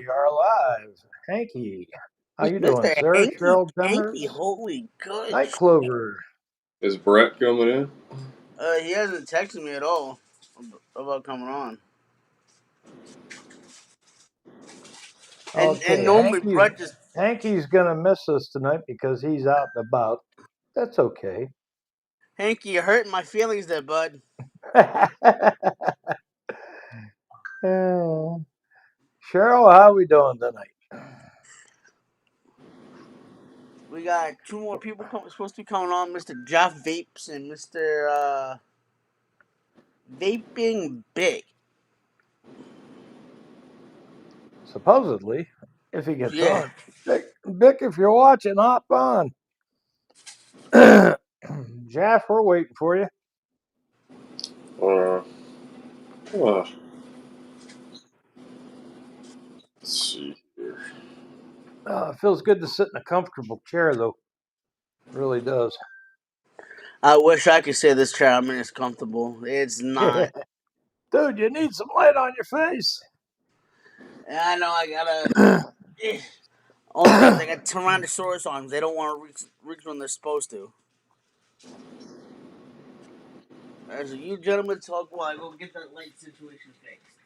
we are live. Hanky, how you doing, Mr. sir? Hanky Cheryl Panky, Demers, holy good. Night Clover. Is Brett coming in? He hasn't texted me at all about coming on. And Okay, normally Brett just Hanky's gonna miss us tonight because he's out and about. That's okay. Hanky, you're hurting my feelings there, bud. Cheryl, how we doing tonight? We got two more people supposed to be coming on, Mr. Jeff Vapes and Mr. Vaping Big. Supposedly, if he gets Yeah. on. Vic, if you're watching, hop on. Jeff, we're waiting for you. Uh, let's see here. It feels good to sit in a comfortable chair, though. It really does. I wish I could say this chair I'm in is comfortable. It's not. Dude, you need some light on your face. I know I gotta. Only because I got Tyrannosaurus arms. They don't want to reach when they're supposed to. As you gentlemen talk while I go get that light situation fixed.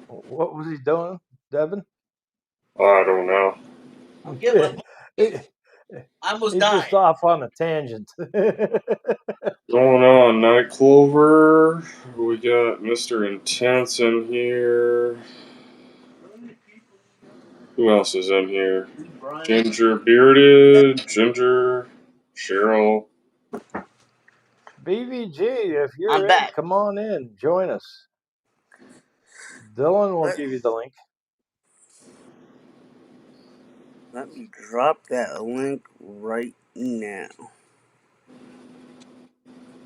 What was he doing, Devin? I don't know. I'm getting my. He- I almost He's died. just off on a tangent. Going on, Night Clover. We got Mr. Intense in here. Who else is in here? Brian. Ginger Bearded, Ginger, Cheryl. BVG, if I'm you're in, back. come on in. Join us. Dylan will give you the link. Let me drop that link right now.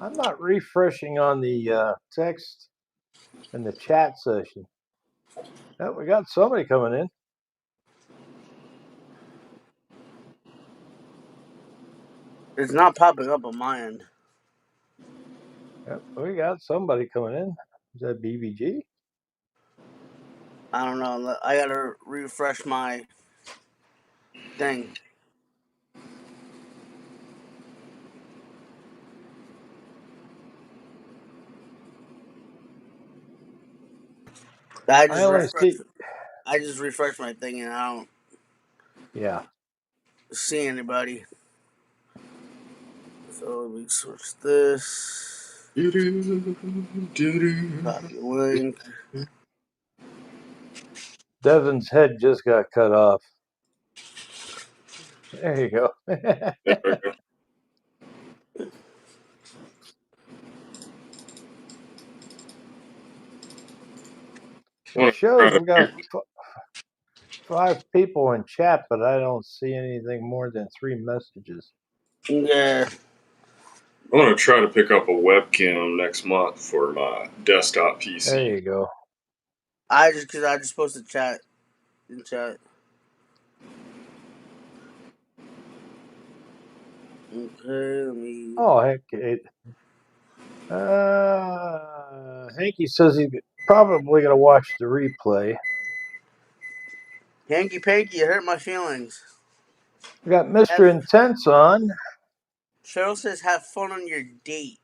I'm not refreshing on the text in the chat session. Oh, we got somebody coming in. It's not popping up on my end. Yep, we got somebody coming in. Is that BVG? I don't know. I gotta refresh my thing. I just refreshed my thing and I don't see anybody. So let me switch this. Copy link. Devin's head just got cut off. There you go. It shows we got 5 people in chat, but I don't see anything more than 3 messages. Yeah. I'm going to try to pick up a webcam next month for my desktop PC. There you go. Because I just posted chat in chat. Okay, let me. Oh, heck. Hanky says he's probably going to watch the replay. Hanky Panky, it hurt my feelings. We got Mr. Intense on. Cheryl says, have fun on your date.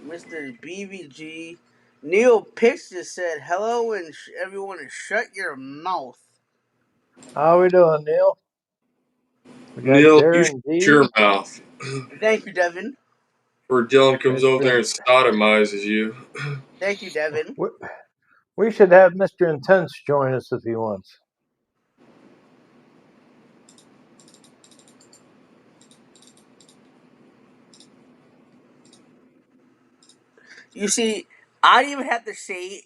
Mr. BVG. Neil Pitts just said, hello, and everyone, and shut your mouth. How we doing, Neil? We got Neil, Darren you shut your mouth. Thank you, Devin. Or Dylan comes over there and sodomizes you. Thank you, Devin. We should have Mr. Intense join us if he wants. You see, I didn't even have to say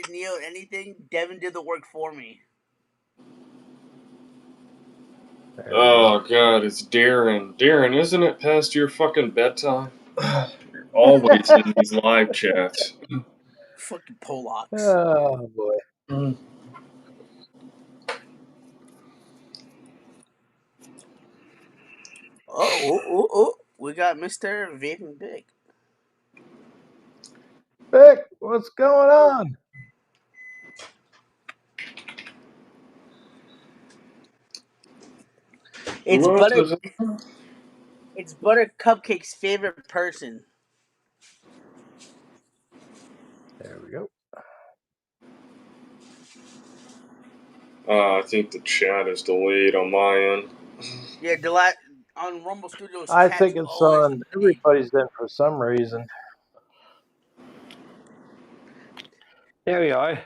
to Neil anything. Devin did the work for me. Oh, God, it's Darren. Darren, isn't it past your fucking bedtime? You're always in these live chats. Fucking Polacks. Oh, boy. Oh, we got Mr. Vaping Big. Vic, what's going on? It's What Butter. the- It's Butter Cupcake's favorite person. There we go. I think the chat is delayed on my end. Yeah, on Rumble Studios. I chats think will it's always on be- everybody's end for some reason. There we are.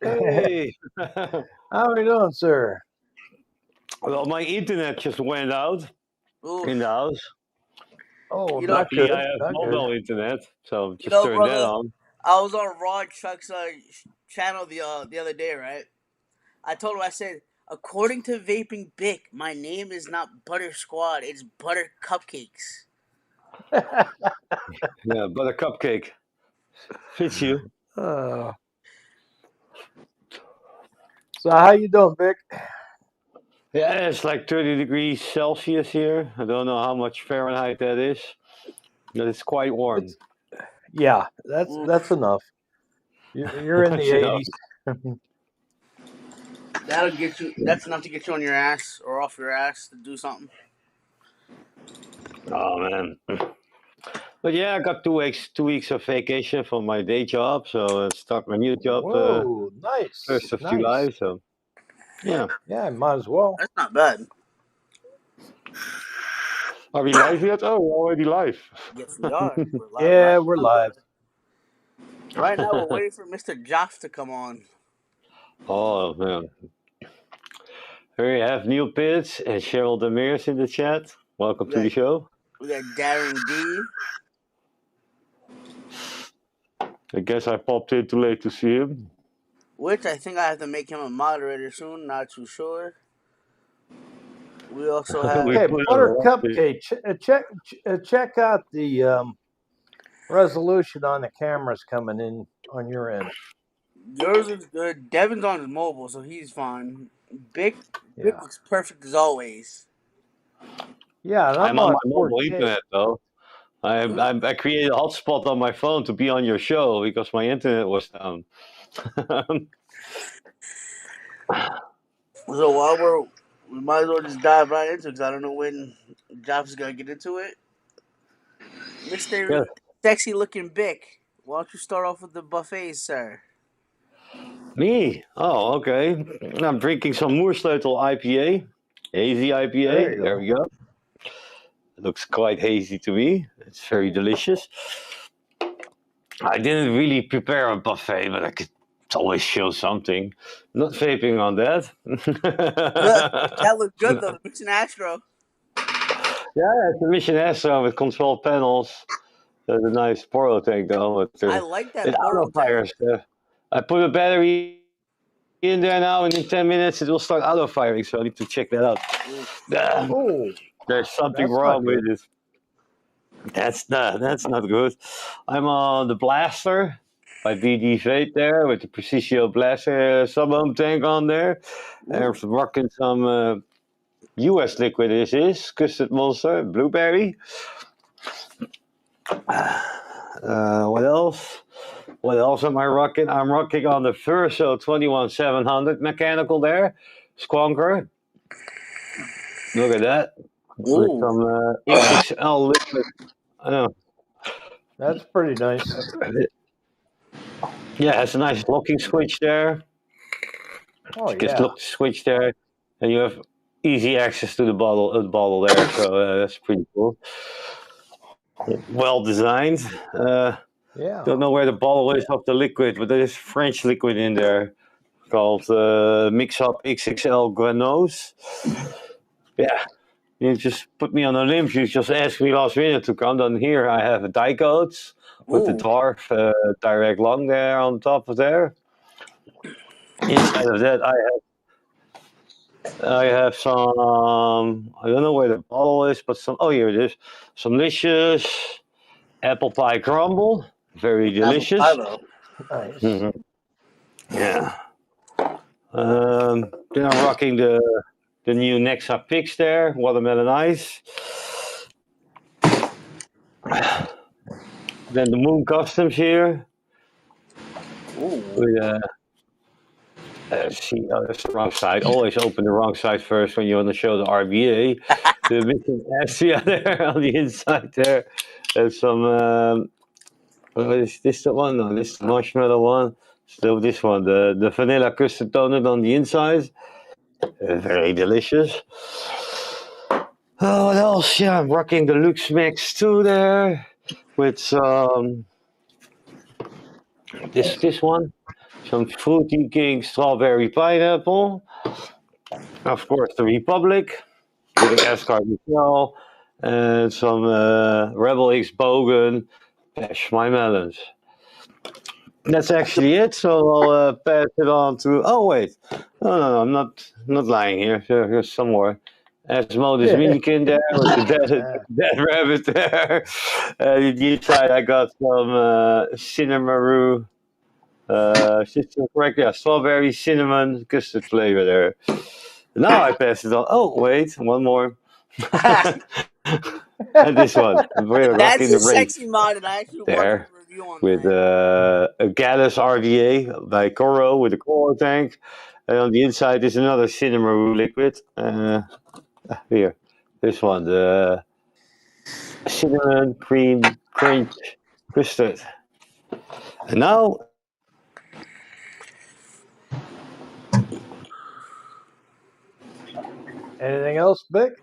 Hey. How are you doing, sir? Well, my internet just went out Oof. in the house. Oh, You know- not Luckily, good. I have Not mobile good. internet, so just know, turn that brother, on. I was on Rod Chuck's channel the other day, right? I told him, I said, according to Vaping Bic, my name is not Butter Squad, it's Butter Cupcakes. Yeah, butter cupcake. Fits you. So how you doing, Vic? Yeah, it's like 30 degrees Celsius here. I don't know how much Fahrenheit that is, but it's quite warm. Yeah, that's enough. You're in the That's enough. 80s. That'll get you. That's enough to get you on your ass or off your ass to do something. Oh man. But yeah, I got 2 weeks of vacation from my day job, so I start my new job Whoa, nice. 1st of nice. July. So yeah, Yeah, might as well. That's not bad. are we live yet? Oh, we're already live. Yes, we are. We're live. Yeah, we're live. Right now, we're waiting for Mr. Joff to come on. Oh man. Here we have Neil Pitts and Cheryl Demirs in the chat. Welcome to the Right. show. We got Darren D. I guess I popped in too late to see him. Which I think I have to make him a moderator soon. Not too sure. We also have. We Okay, put Butter on a lot Cupcake. Check out the resolution on the cameras coming in on your end. Yours is good. Devin's on his mobile, so he's fine. Bic Yeah, looks perfect as always. yeah. And I'm on my 4K. mobile internet though. I created a hotspot on my phone to be on your show because my internet was down. So while we might as well just dive right into it because I don't know when Joff is gonna get into it. Mr. Yeah. Sexy looking Bic, why don't you start off with the buffets, sir? Me? Oh, okay. I'm drinking some Moersleutel IPA. Hazy IPA. There we go. It looks quite hazy to me. It's very delicious. I didn't really prepare a buffet, but I could always show something. Not vaping on that. That looked good though. Mission Astro. Yeah, it's a Mission Astro with control panels. There's a nice Poro tank though. But, I like that it Poro auto fires. I put a battery in there now, and in 10 minutes it will start auto firing. So I need to check that out. Oh, There's something that's wrong not with it. That's not good. I'm on the Blaster by BD Vape there with the Precision Blaster sub-ohm tank on there. And I'm rocking some US liquid. This is Custard Monster Blueberry. What else? What else am I rocking? I'm rocking on the Verso 21700 mechanical there. Squonker. Look at that. With some XXL liquid. I know. that's pretty nice. Yeah, it's a nice locking switch there. Oh, Just yeah. look the switch there, and you have easy access to the bottle there. So that's pretty cool. Well designed. Yeah. Don't know where the bottle is of the liquid, but there's French liquid in there called Mix Up XXL Granose. Yeah. You just put me on a limb. You just asked me last minute to come down here. I have a Dicoats with the Dwarf Direct Lung there on top of there. Inside of that, I have some. I don't know where the bottle is, but some. Oh, here it is. Some delicious apple pie crumble. Very delicious. Nice. Mhm. Yeah. Then I'm rocking the new Nexa Pix there, watermelon ice. Then the Moon Customs here. Ooh. With see, that's the wrong side. Always open the wrong side first when you want to show the RBA. The missing S, yeah, there on the inside there. There's some. Is this the one? No, this is the marshmallow one. Still this one, the vanilla custard donut on the inside. Very delicious. Oh, what else? Yeah, I'm rocking the Lux Mix too there with some this one, some Fruity King strawberry pineapple. Of course, the Republic with an Asgard Michelle and some Rebel X Bogan. Bash my melons. That's actually it. So I'll pass it on to. Oh wait, no, I'm not lying here. Here's some more. Asmodus Minikin there with the dead rabbit there. On the inside I got some Cinnamoroux. System correct, yeah, strawberry cinnamon custard flavor there. Now I pass it on. Oh wait, one more. And this one. We're That's rocking a the race sexy mod, and I actually there wanted to review on with that. a Gallus RVA by Coro with a Coro tank. And on the inside is another Cinnamoroux liquid. Here, this one, the cinnamon cream crunch custard. And now, Anything else, Vic?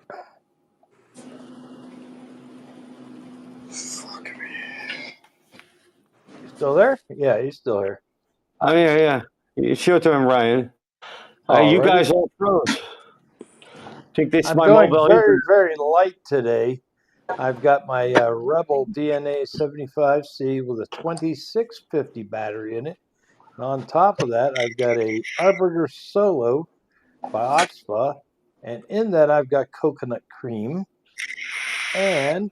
You still there? Yeah, he's still here. oh yeah, it's your turn, Ryan. You Alrighty. guys all froze. Think this is I'm my going mobile very, internet. very light today. I've got my Rebel DNA 75C with a 2650 battery in it. And on top of that, I've got a Arbiter Solo by Oxfa. And in that, I've got coconut cream. And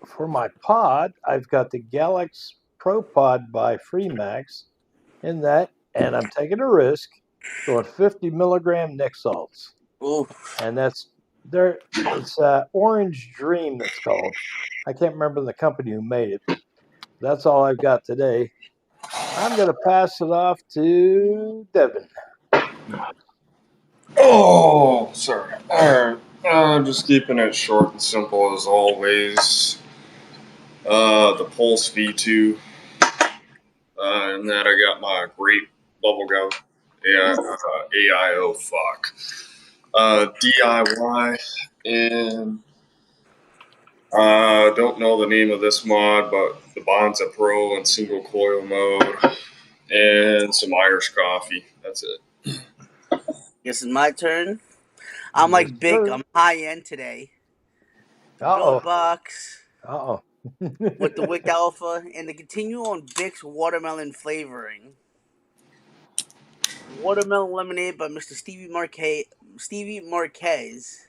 for my pod, I've got the Galax Pro Pod by Freemax in that. And I'm taking a risk, going 50 milligram Nick salts. Ooh. And that's there. It's Orange Dream, that's called. I can't remember the company who made it. That's all I've got today. I'm going to pass it off to Devin. Oh, sorry. All right. I'm just keeping it short and simple as always. The Pulse V2. And then I got my grape bubblegum. Yeah, AIO, fuck. DIY. And don't know the name of this mod, but the Bonza Pro in single coil mode. And some Irish coffee. That's it. Guess it's my turn. I'm like Big. I'm high end today. Gold box. With the Wick Alpha, and to continue on Bic's watermelon flavoring. Watermelon lemonade by Mr. Stevie Marquez.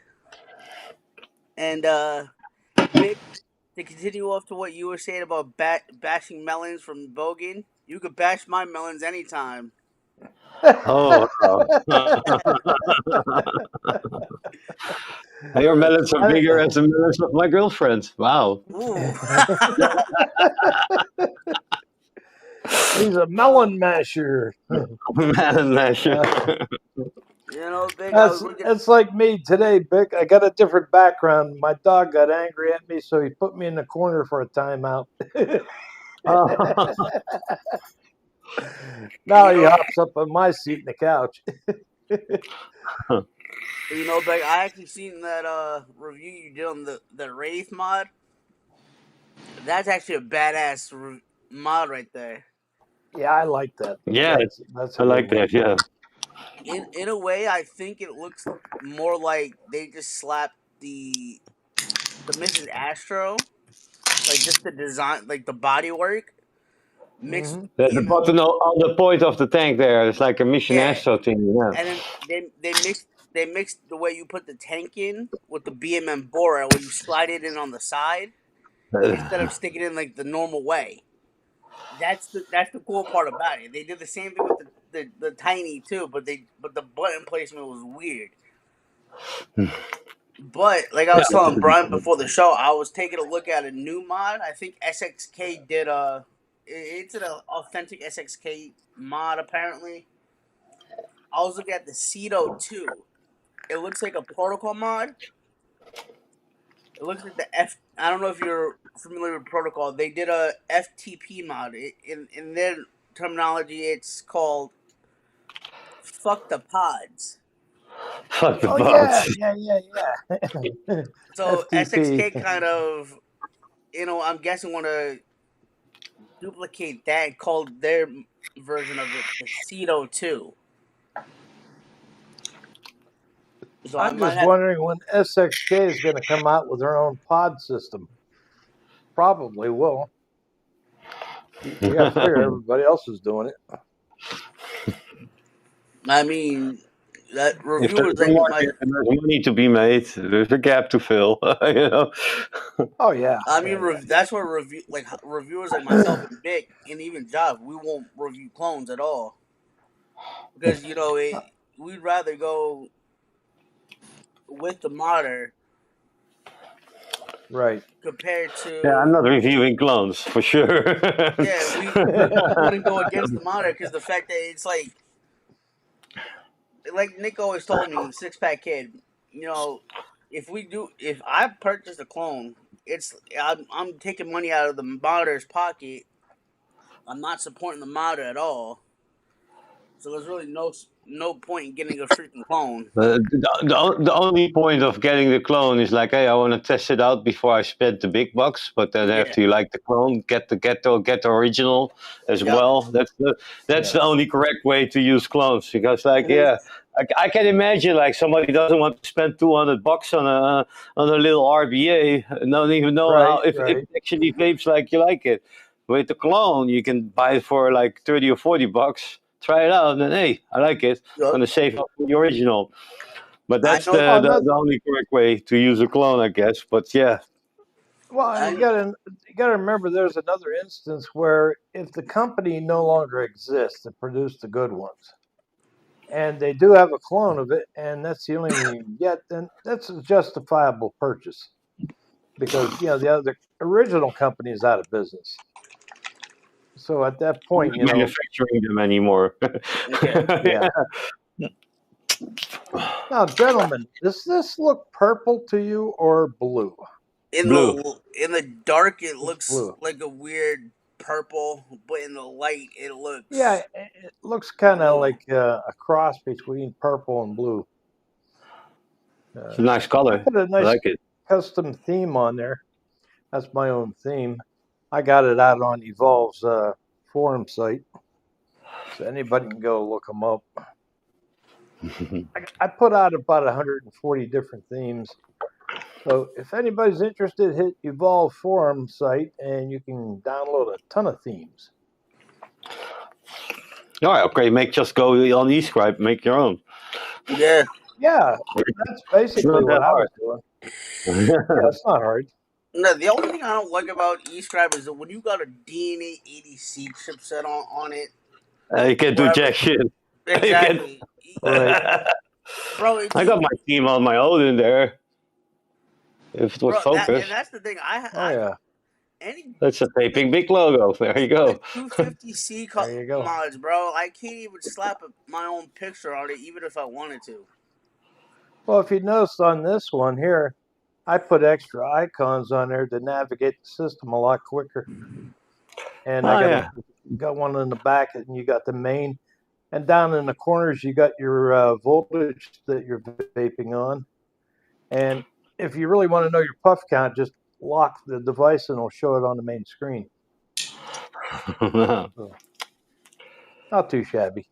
And Bic, to continue off to what you were saying about bashing melons from Bogan, you could bash my melons anytime. Oh, your melons are bigger as the melons of my girlfriend. Wow. He's a melon masher. Melon masher. You know, Bic, that's like me today, Bic. I got a different background. My dog got angry at me, so he put me in the corner for a timeout. Now he hops up on my seat in the couch. You know, Bic, I actually seen that review you did on the Wraith mod. That's actually a badass mod right there. Yeah, I like that. Yeah, I like that. Yeah. In a way, I think it looks more like they just slapped the Mrs. Astro, like just the design, like the body work. Mixed There's a button on the point of the tank there. It's like a Mission Astro thing. Yeah. And then they mixed the way you put the tank in with the BMM Bora, where you slide it in on the side instead of sticking it in like the normal way. That's the cool part about it. They did the same thing with the Tiny too, but the button placement was weird. But like I was telling Brian before the show, I was taking a look at a new mod. I think SXK did It's an authentic SXK mod apparently. I was looking at the Cedo 2. It looks like a protocol mod. It looks like the F. I don't know if you're familiar with protocol. They did a FTP mod. In their terminology, it's called "fuck the pods." Fuck the Oh boats. yeah. So SXK FTP. kind of, I'm guessing want to duplicate that and call their version of it the Cedo 2. So I I'm might just have. wondering when SXK is going to come out with their own pod system. Probably will. You got to figure everybody else is doing it. I mean, that If reviewers there's a like market and there's money to be made, there's a gap to fill. Oh yeah. I mean, Yeah. that's where reviewers like myself and Vic and even Josh, we won't review clones at all because we'd rather go with the modder Right. compared Yeah, I'm not to reviewing clones for sure. yeah we wouldn't go against the modder because the fact that it's like Nick always told me, Six Pack Kid, if I purchase a clone, I'm taking money out of the modder's pocket. I'm not supporting the modder at all. So there's really no point in getting a freaking clone. The only point of getting the clone is like, hey, I want to test it out before I spend the big bucks. But then Yeah. after you like the clone, get the original as Yep. well. That's the only correct way to use clones because I can imagine like somebody doesn't want to spend $200 on a little RBA and don't even know how Right. if Right. it actually vapes like you like it. With the clone, you can buy it for like 30 or $40. Try it out, and then hey, I like it. Yep. I'm gonna save up for the original. But I that's know. the only correct way to use a clone, I guess. But yeah, Well, and you got to remember, there's another instance where if the company no longer exists that produced the good ones, and they do have a clone of it, and that's the only one you can get, then that's a justifiable purchase because the other original company is out of business. So at that point, not manufacturing them anymore. Yeah. Yeah. Now, gentlemen, does this look purple to you or blue? Blue. In the dark, it It's looks blue. like a weird purple, but in the light, it looks. Yeah, it looks kind of blue. like a cross between purple and blue. It's a nice color. I put a I nice like it. custom theme on there. That's my own theme. I got it out on Evolve's forum site, so anybody can go look them up. I put out about 140 different themes. So if anybody's interested, hit Evolve forum site and you can download a ton of themes. All right, okay. Just go on eScribe, make your own. Yeah. Yeah, that's basically what I was doing. Yeah, it's not hard. No, the only thing I don't like about eScribe is that when you got a DNA 80C chipset on it, You can do jack shit. exactly. Right. Bro, I got my theme on my own in there. If it was focused. and that's the thing. Yeah. That's a vaping big logo. There you go. 250C There you go. mods, bro. I can't even slap my own picture on it, even if I wanted to. Well, if you notice on this one here, I put extra icons on there to navigate the system a lot quicker. And I got one in the back, and you got the main. And down in the corners, you got your voltage that you're vaping on. And if you really want to know your puff count, just lock the device and it'll show it on the main screen. So, not too shabby.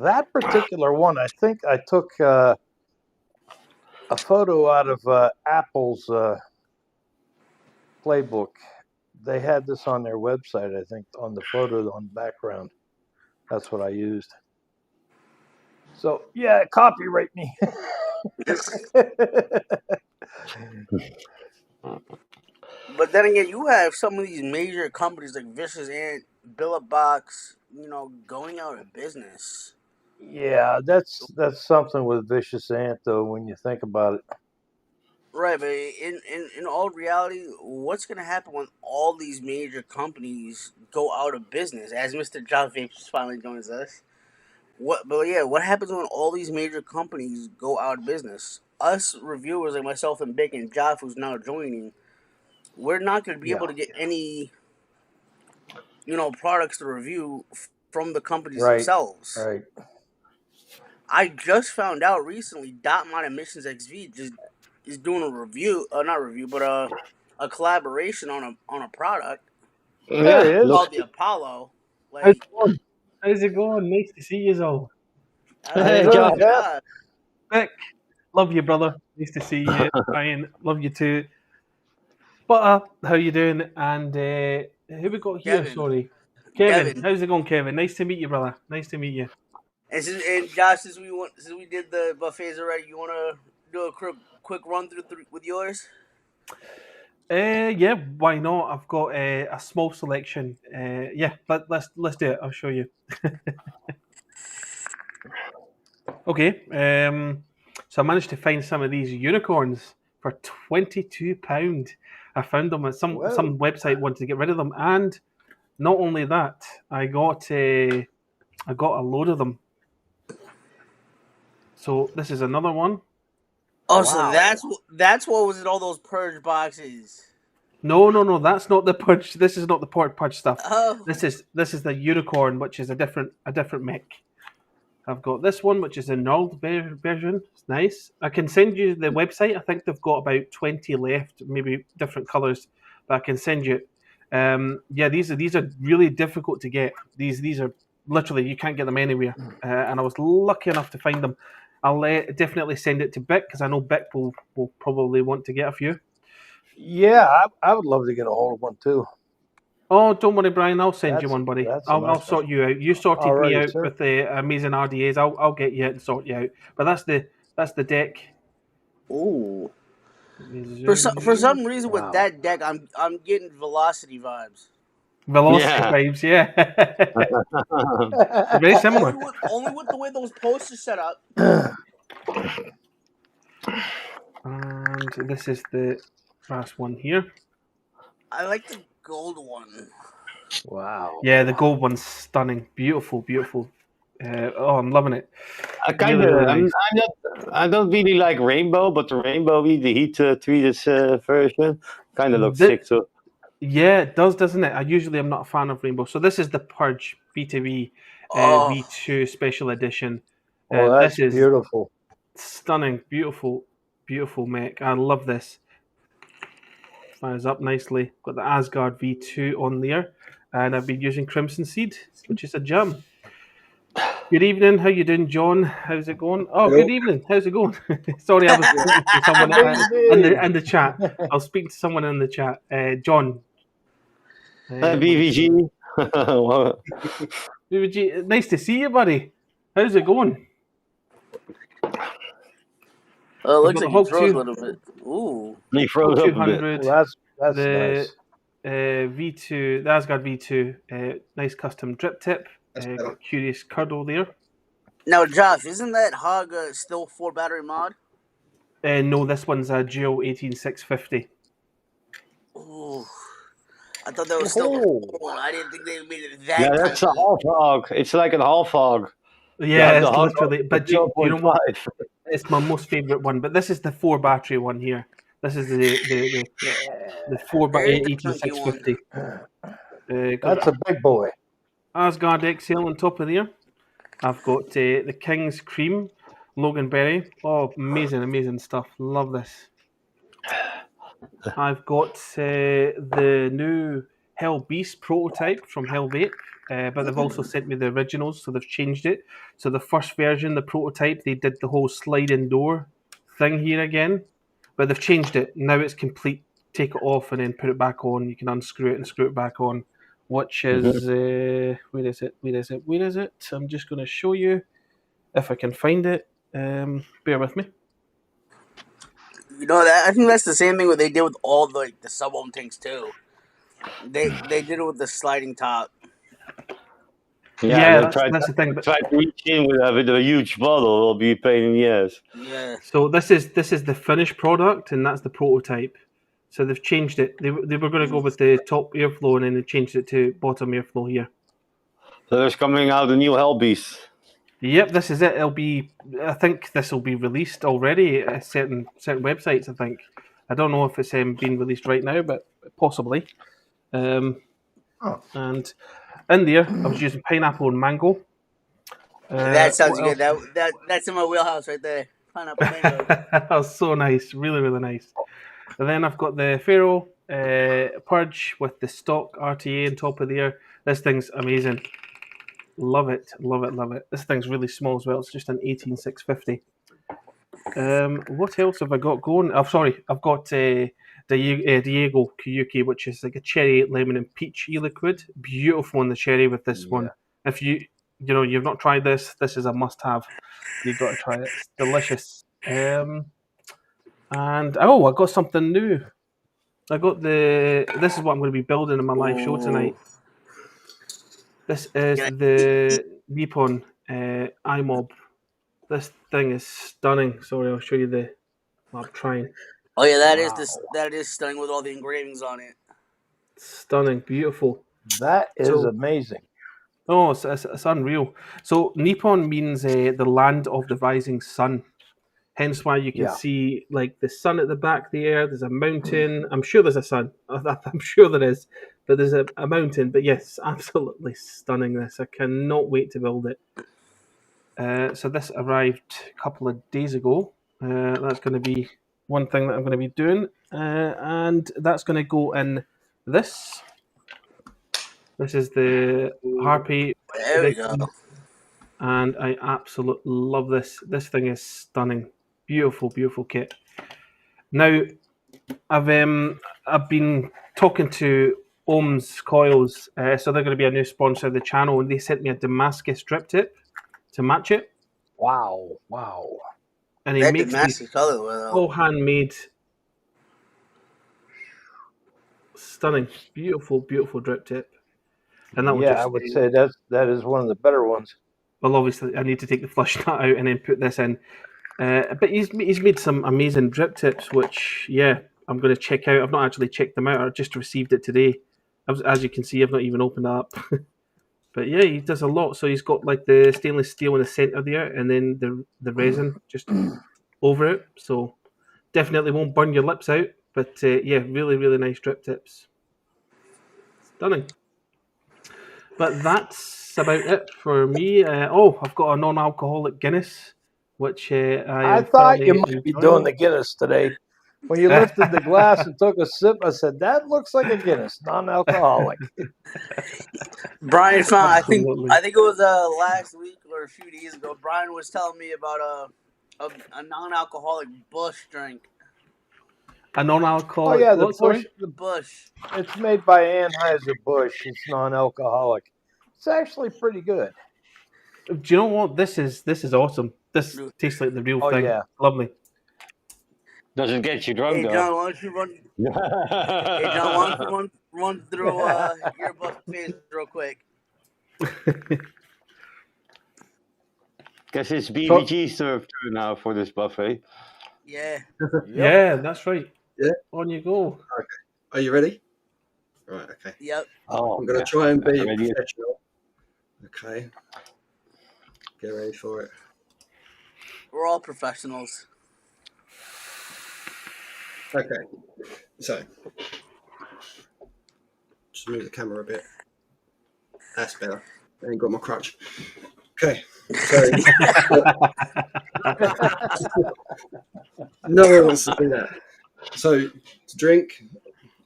That particular one, I think I took a photo out of Apple's playbook. They had this on their website, I think, on the photo on the background. That's what I used. So, yeah, copyright me. But then again, you have some of these major companies like Vicious Ant, Billet Box, going out of business. Yeah, that's something with Vicious Ant, though, when you think about it. Right, but in all reality, what's gonna happen when all these major companies go out of business? As Mr. John Vapes finally joins us. What happens when all these major companies go out of business? Us reviewers like myself and Bick and Joff, who's now joining, we're not gonna be Yeah. able to get any products to review from the companies Right. themselves. Right. I just found out recently Dot Mod Emissions XV just is doing a review, not review, but a collaboration on a product There he Yeah, is. looks. called the Apollo. How's it Like, going? How's it going? Nice to see you all. how's How you it Hey, doing, going, John. Jeff? Josh? Vic, love you, brother. Nice to see you. Ryan, love you too. Butter, how you doing? And who we got here? Kevin. Sorry, Kevin. Kevin. How's it going, Kevin? Nice to meet you, brother. Nice to meet you. And Josh, since we did the buffets already, you want to do a quick run through with yours? Yeah, why not? I've got a small selection. Yeah, let's do it. I'll show you. Okay. So I managed to find some of these unicorns for £22. I found them at some Whoa. website wanted to get rid of them, and not only that, I got a load of them. So this is another one. Oh, Wow. so that's what was in all those purge boxes. No, that's not the purge. This is not the purge stuff. Oh, This is the unicorn, which is a different mech. I've got this one, which is a gnarled version. It's nice. I can send you the website. I think they've got about 20 left, maybe different colours, but I can send you. Yeah, these are really difficult to get. These are literally you can't get them anywhere, and I was lucky enough to find them. I'll definitely send it to Bick because I know Bick will probably want to get a few. Yeah, I would love to get a hold of one too. Oh, don't worry, Brian. I'll send you That's- one, buddy. that's I'll nice. sort you out. You sorted me Alrighty, out sir. with the amazing RDAs. I'll get you out and sort you out. But that's the deck. ooh. For some reason with Wow. that deck, I'm getting Velocity vibes. Velocity Yeah. vibes, yeah. Very similar. Only with the way those posts are set up. And this is the last one here. I like the gold one. Wow. Yeah, the gold one's stunning. Beautiful. I'm loving it. I kind of. Really nice. I don't really like rainbow, but the rainbow, the heat treated version, kind of looks The- sick. So Yeah, it does, doesn't it? I usually am not a fan of rainbow. So this is the Purge V2V Oh, V2 Special Edition. Oh, that's this is beautiful. stunning, beautiful mech. I love this. Fires up nicely. Got the Asgard V2 on there, and I've been using Crimson Seed, which is a gem. Good evening. How you doing, John? How's it going? Oh, good evening. How's it going? Sorry, I was speaking to someone in the chat. I was speaking to someone in the chat. John. BVG. Well, BVG, nice to see you, buddy. How's it going? it looks got like the he froze Hulk a little bit. Ooh. he froze up a bit. 200. Well, that's The nice. V2, the Asgard V2, nice custom drip tip. Got Curious Curdle there. Now, Josh, isn't that Hog still 4 battery mod? No, this one's a Geo 18650. Ooh. I thought that was still. Oh. I didn't think they made it that. Yeah, that's a tiny. half hog. It's like a half hog. Yeah, the it's Hog literally. But you know what? 0.5. It's my most favorite one. But this is the 4 battery one here. This is the 4 by There's the chunky 18650. That's a big boy. Asgard XL on top of there. I've got the King's Cream, Logan Berry. Oh, amazing stuff. Love this. I've got the new Hell Beast prototype from Hell Vape, but they've also sent me the originals, so they've changed it. So the first version, the prototype, they did the whole sliding door thing here again, but they've changed it. Now it's complete. Take it off and then put it back on. You can unscrew it and screw it back on. Which is where is it? I'm just going to show you if I can find it. Bear with me. You know that I think that's the same thing what they did with all the sub-ohm tanks too. They did it with the sliding top. Yeah, they that's the thing. But try to reach in with a huge bottle. It'll be a pain in the ass. Yeah. so this is the finished product, and that's the prototype. So they've changed it. They were going to go with the top airflow, and then they changed it to bottom airflow here. So there's coming out a new Hellbeast. Yep, this is it. I think this will be released already at certain websites. I think. I don't know if it's being released right now, but possibly. And in there, I was using pineapple and mango. That sounds what good. That's in my wheelhouse right there. Pineapple mango. That was so nice, really, really nice. And then I've got the Pharaoh Purge with the stock RTA on top of there. This thing's amazing. Love it, love it, love it. This thing's really small as well. It's just an 18650. What else have I got going? Oh, sorry, I've got Diego Kiyuki, which is like a cherry, lemon, and peach e-liquid. Beautiful in the cherry with this one. If you've not tried this, this is a must-have. You've got to try it. It's delicious. And I got something new. I got this is what I'm going to be building in my live show tonight. This is the Nippon iMob. This thing is stunning. Sorry, I'll show you I'm trying. Oh yeah, that is stunning with all the engravings on it. Stunning, beautiful. That is amazing. Oh, it's unreal. So Nippon means the land of the rising sun. Hence why you can see like the sun at the back there. There's a mountain. I'm sure there's a sun. I'm sure there is. But there's a mountain. But yes, absolutely stunning this. I cannot wait to build it. So this arrived a couple of days ago. That's going to be one thing that I'm going to be doing. And that's going to go in this. This is the Harpy. There we go. And I absolutely love this. This thing is stunning. Beautiful, beautiful kit. Now, I've been talking to Ohms Coils, so they're going to be a new sponsor of the channel, and they sent me a Damascus drip tip to match it. Wow. And he That makes Damascus color, all handmade, stunning, beautiful, beautiful drip tip. And that I would say that is one of the better ones. Well, obviously, I need to take the flush nut out and then put this in. But he's made some amazing drip tips, which, I'm going to check out. I've not actually checked them out. I just received it today. As you can see, I've not even opened it up. But yeah, he does a lot. So he's got like the stainless steel in the center there, and then the resin just over it. So definitely won't burn your lips out. But really, really nice drip tips. Stunning. But that's about it for me. I've got a non-alcoholic Guinness, which I thought you might be doing the Guinness today. When you lifted the glass and took a sip, I said, that looks like a Guinness, non-alcoholic. Brian found, I think it was last week or a few days ago, Brian was telling me about a non-alcoholic Bush drink. A non-alcoholic? Oh, yeah, the Bush. The Bush. It's made by Anheuser-Busch. It's non-alcoholic. It's actually pretty good. Do you know what? This is awesome. This tastes like the real thing. Yeah. Lovely. Doesn't get you drunk, Hey, John, why don't you run through your buffet real quick? Guess it's BBG served now for this buffet. Yeah. Yeah, that's right. Yeah. On you go. Okay. Are you ready? Right, okay. Yep. Oh, I'm going to try and be professional. Okay. Get ready for it. We're all professionals. Okay. So, just move the camera a bit. That's better. I ain't got my crutch. Okay. So, no one wants to do that. So, to drink,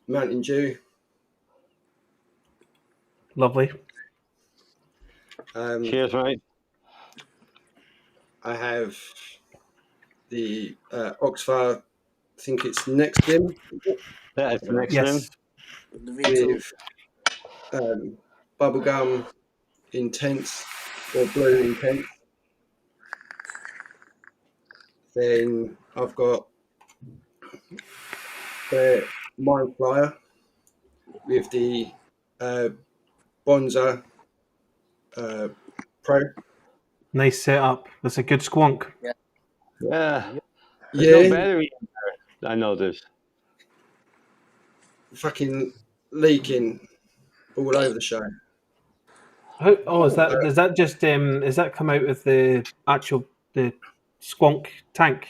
Mountain Dew. Lovely. Cheers, mate. I have the Oxford, I think it's Next Dim. Yeah, it's Next Dim. With Bubblegum Intense or Blue Intense. Then I've got the Mind Flyer with the Bonza Pro. Nice setup. That's a good squonk. Yeah. Yeah, There's no battery in there, I noticed. fucking leaking all over the show. Is that does that just is that come out of the squonk tank?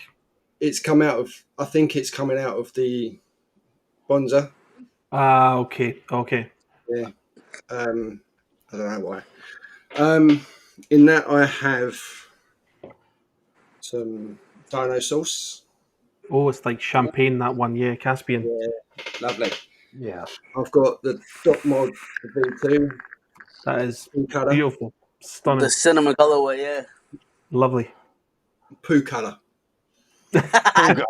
It's come out of. I think it's coming out of the Bonza. Ah, okay. Yeah. I don't know why. In that I have some dino sauce. Oh, it's like champagne, that one. Yeah, Caspian. Yeah, lovely. Yeah. I've got the Dot Mod V2 That is poo colour. beautiful. Stunning. The cinnamon colorway, yeah. Lovely. Poo colour. Oh, God.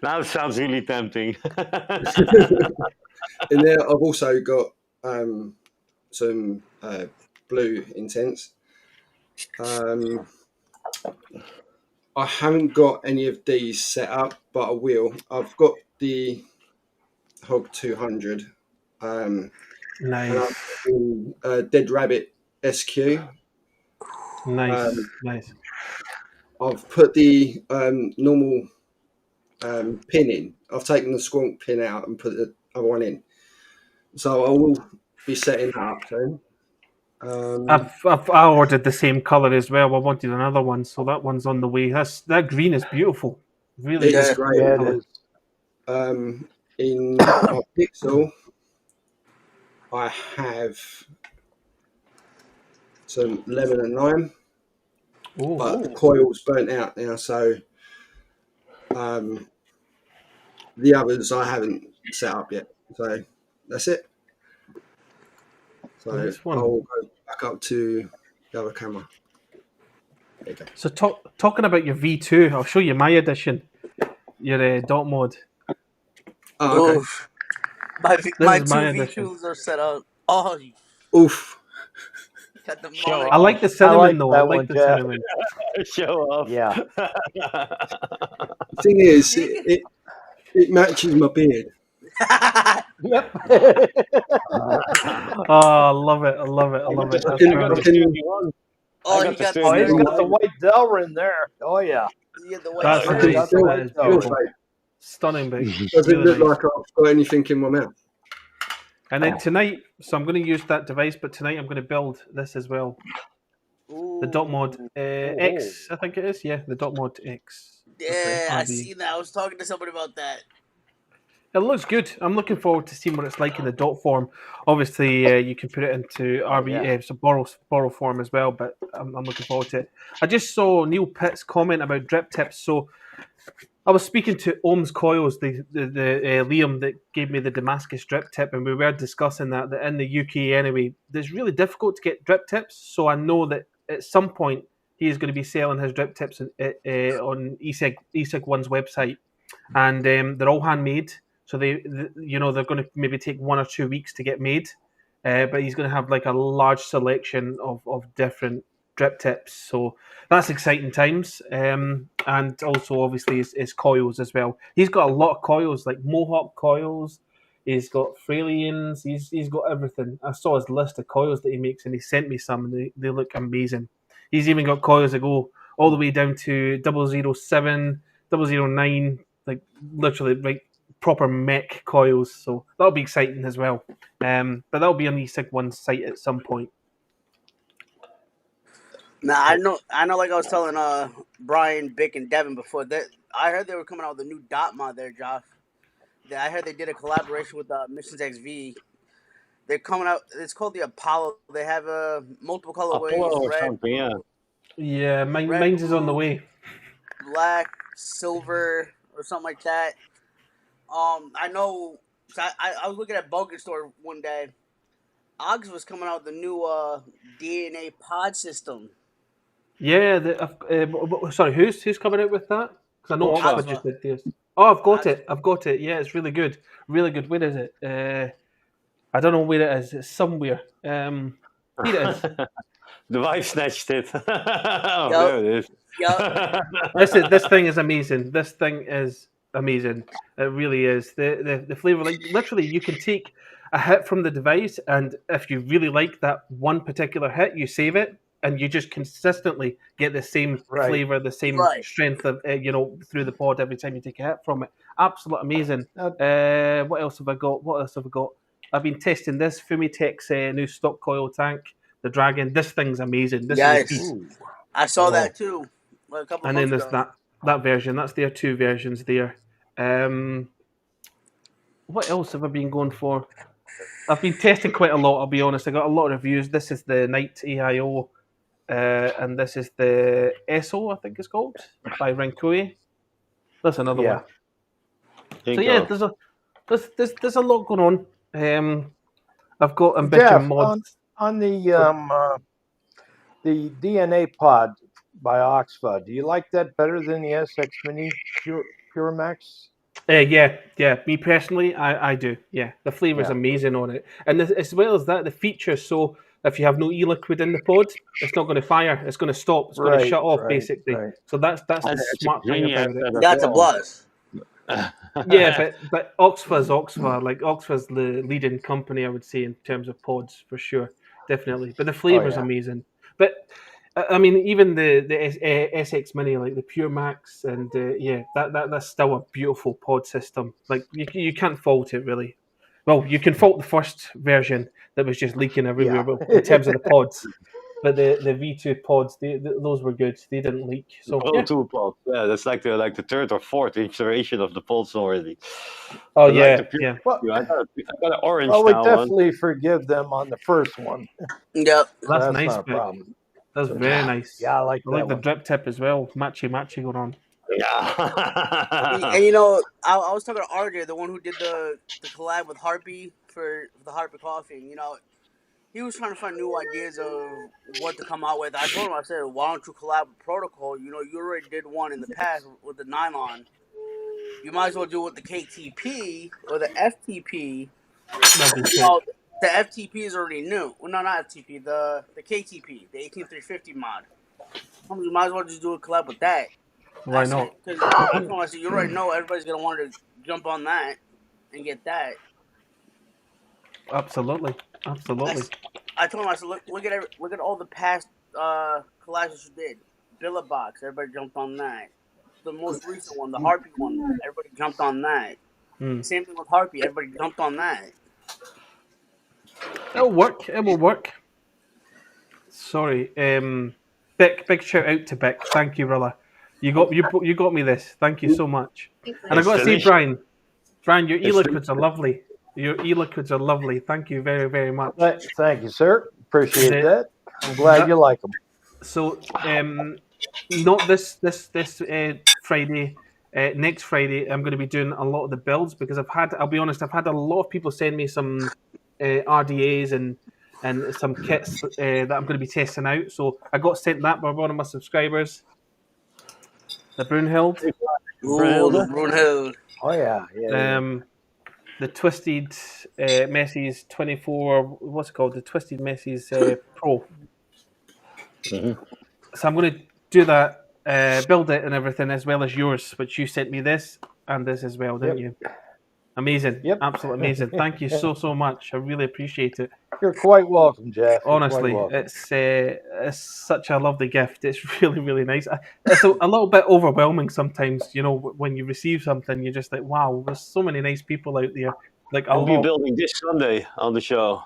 Now it sounds really tempting. In there I've also got some blue intense. I haven't got any of these set up, but I will. I've got the Hog 200. Nice. Dead Rabbit SQ. Nice. Nice. I've put the normal pin in. I've taken the squonk pin out and put the other one in. So I will be setting that up soon. I ordered the same color as well. I wanted another one, so that one's on the way. That green is beautiful. Really It is is. great. Yeah, it is. In my Pixel, I have some lemon and lime, Oh, but the coil's burnt out now, so the others I haven't set up yet. So that's it. So Nice one. I'll go back up to the other camera. There you go. so talking about your V2, I'll show you my edition. Your dot mod. Oh, okay. Oof. My is two my edition. V2s are set up. Oh, you Oof. got the Show mullet. I like the cinnamon like though. that I like one, the Jeff. cinnamon. Show off. Yeah. Thing is, it matches my beard. Yep. Oh, I love it. I love it. I love it. I That's can- right. I can- Oh, I you got the got same Oh, he's one. got the white Delrin there. Oh, yeah. the white That's I shirt. can nice. still- That is Oh, beautiful. Like, Stunning, big. does it Really look nice. like I've got anything in my mouth? And then tonight, so I'm going to use that device, but tonight I'm going to build this as well. The dot mod X, I think it is. Yeah, the dot mod X. Yeah, I RB. see that. I was talking to somebody about that. It looks good. I'm looking forward to seeing what it's like in the dot form. Obviously, you can put it into RB, yeah. so borrow form as well. But I'm looking forward to it. I just saw Neil Pitt's comment about drip tips. So I was speaking to Ohms Coils, the Liam that gave me the Damascus drip tip, and we were discussing that in the UK anyway, it's really difficult to get drip tips. So I know that at some point he is going to be selling his drip tips on ESIG One's website, and they're all handmade. So they're going to maybe take 1 or 2 weeks to get made, but he's going to have like a large selection of different drip tips. So that's exciting times. And also obviously his coils as well. He's got a lot of coils, like Mohawk coils. He's got Fralians. He's got everything. I saw his list of coils that he makes, and he sent me some, and they look amazing. He's even got coils that go all the way down to 007, 009, like literally like proper mech coils. So that'll be exciting as well. But that'll be on the ESIG One site at some point. Nah, I know. Like I was telling Brian, Bick, and Devin before that, I heard they were coming out with a new dot mod there, Josh. I heard they did a collaboration with Missions XV. They're coming out. It's called the Apollo. They have multiple colorways: Apollo or red, something, yeah. Yeah, Red, mine's is on the blue. way. black, silver, or something like that. I know. So I was looking at Bogan Store one day. Oggs was coming out with the new DNA pod system. Yeah, sorry, who's coming out with that? Because I know Alpha. Alpha just did this. Oh, I've got it. Yeah, it's really good. Really good. Where is it? I don't know where it is. It's somewhere. Here it is. The wife snatched it. Oh, there it is. Yep. This thing is amazing. This thing is amazing. It really is. The flavor, like literally, you can take a hit from the device, and if you really like that one particular hit, you save it, and you just consistently get the same Right. flavor, the same Right. strength of through the pod every time you take a hit from it. Absolutely amazing. What else have I got? I've been testing this Fumitex new stock coil tank, the Dragon. This thing's amazing. This is a Yes. beast. Ooh. I saw Oh. that too. Like a couple And then months there's ago. that version. That's their 2 versions there. What else have I been going for? I've been testing quite a lot, I'll be honest. I got a lot of reviews. This is the Knight AIO, and this is the ESO, I think it's called, by Renkui. That's another Yeah. one. So yeah, there's a lot going on. I've got Ambition Jeff, mods. on the DNA pod by Oxford, do you like that better than the SX Mini Pure Max? Yeah. Me personally, I do. Yeah, the flavor is Yeah. amazing on it, and as well as that, the features. So if you have no e-liquid in the pod, it's not going to fire. It's going to stop. It's going to shut off basically. Right. So that's the smart thing about it. That's a plus. Yeah, but Oxford's Oxford. Like Oxford's the leading company, I would say, in terms of pods for sure, definitely. But the flavor's yeah. amazing. But I mean, even the SX Mini, like the Pure Max, and that's still a beautiful pod system. Like you can't fault it really. Well, you can fault the first version that was just leaking everywhere, Yeah. but in terms of the pods. But the V2 pods, those were good. They didn't leak. So Oh, 2 pods. Yeah, that's like the 3rd or 4th iteration of the pods already. Oh I like yeah, the pure- yeah. Well, I got an orange well, we now one. definitely forgive them on the first one. Yep. That's nice, not a Vic. problem. That's very nice. Yeah, I like I like that the one. drip tip as well. Matchy going on. Yeah. And you know, I was talking to RJ, the one who did the collab with Harpy for the Harpy Coffee. And, you know, he was trying to find new ideas of what to come out with. I told him, I said, why don't you collab with Protocol? You know, you already did one in the past with the nylon. You might as well do it with the KTP or the FTP. That'd be sick. Well, the FTP is already new. Well, no, not FTP. The KTP, the 18350 mod. You might as well just do a collab with that. Why not? Because I told him, I said, you already know everybody's gonna want to jump on that and get that. Absolutely. I told him, I said, look at all the past collages you did. Billabong, everybody jumped on that. The most recent one, the Harpy one, everybody jumped on that. Same thing with Harpy, everybody jumped on that. It'll work. It will work. Sorry, Bic. Big shout out to Bic. Thank you, Rilla. You got me this. Thank you so much. And I got to say, Brian, your e-liquids are lovely. Your e-liquids are lovely. Thank you very, very much. Thank you, sir. Appreciate that. I'm glad you like them. So, not this Friday. Next Friday, I'm going to be doing a lot of the builds because I'll be honest, I've had a lot of people send me some RDAs and some kits that I'm going to be testing out. So I got sent that by one of my subscribers, the Brunhild. Ooh, the Brunhild. Oh yeah. The Twisted Messi's 24. What's it called? The Twisted Messi's Pro. Mm-hmm. So I'm going to do that, build it and everything, as well as yours, which you sent me this and this as well, didn't you? Amazing. Yep. Absolutely amazing. Thank you so much. I really appreciate it. You're quite welcome, Jeff. Honestly, it's such a lovely gift. It's really, really nice. It's a little bit overwhelming sometimes, you know, when you receive something, you're just like, wow, there's so many nice people out there. Like I'll be building this Sunday on the show.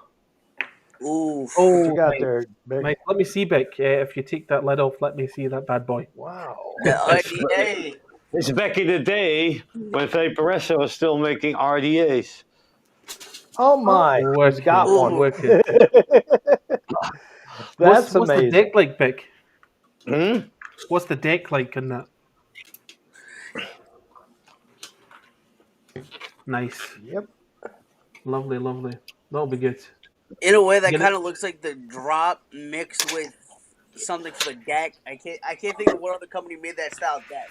Ooh. What you got there, Vic? Mike, let me see, Vic. If you take that lid off, let me see that bad boy. Wow. The RDA. It's back in the day when Vaporesso was still making RDAs. Oh my! He's got one. Working. That's what's amazing. the deck like, Vic? Hmm? What's the deck like in that? Nice. Yep. Lovely. That'll be good. In a way, that kind of looks like the drop mixed with something for the deck. I can't think of what other company made that style deck.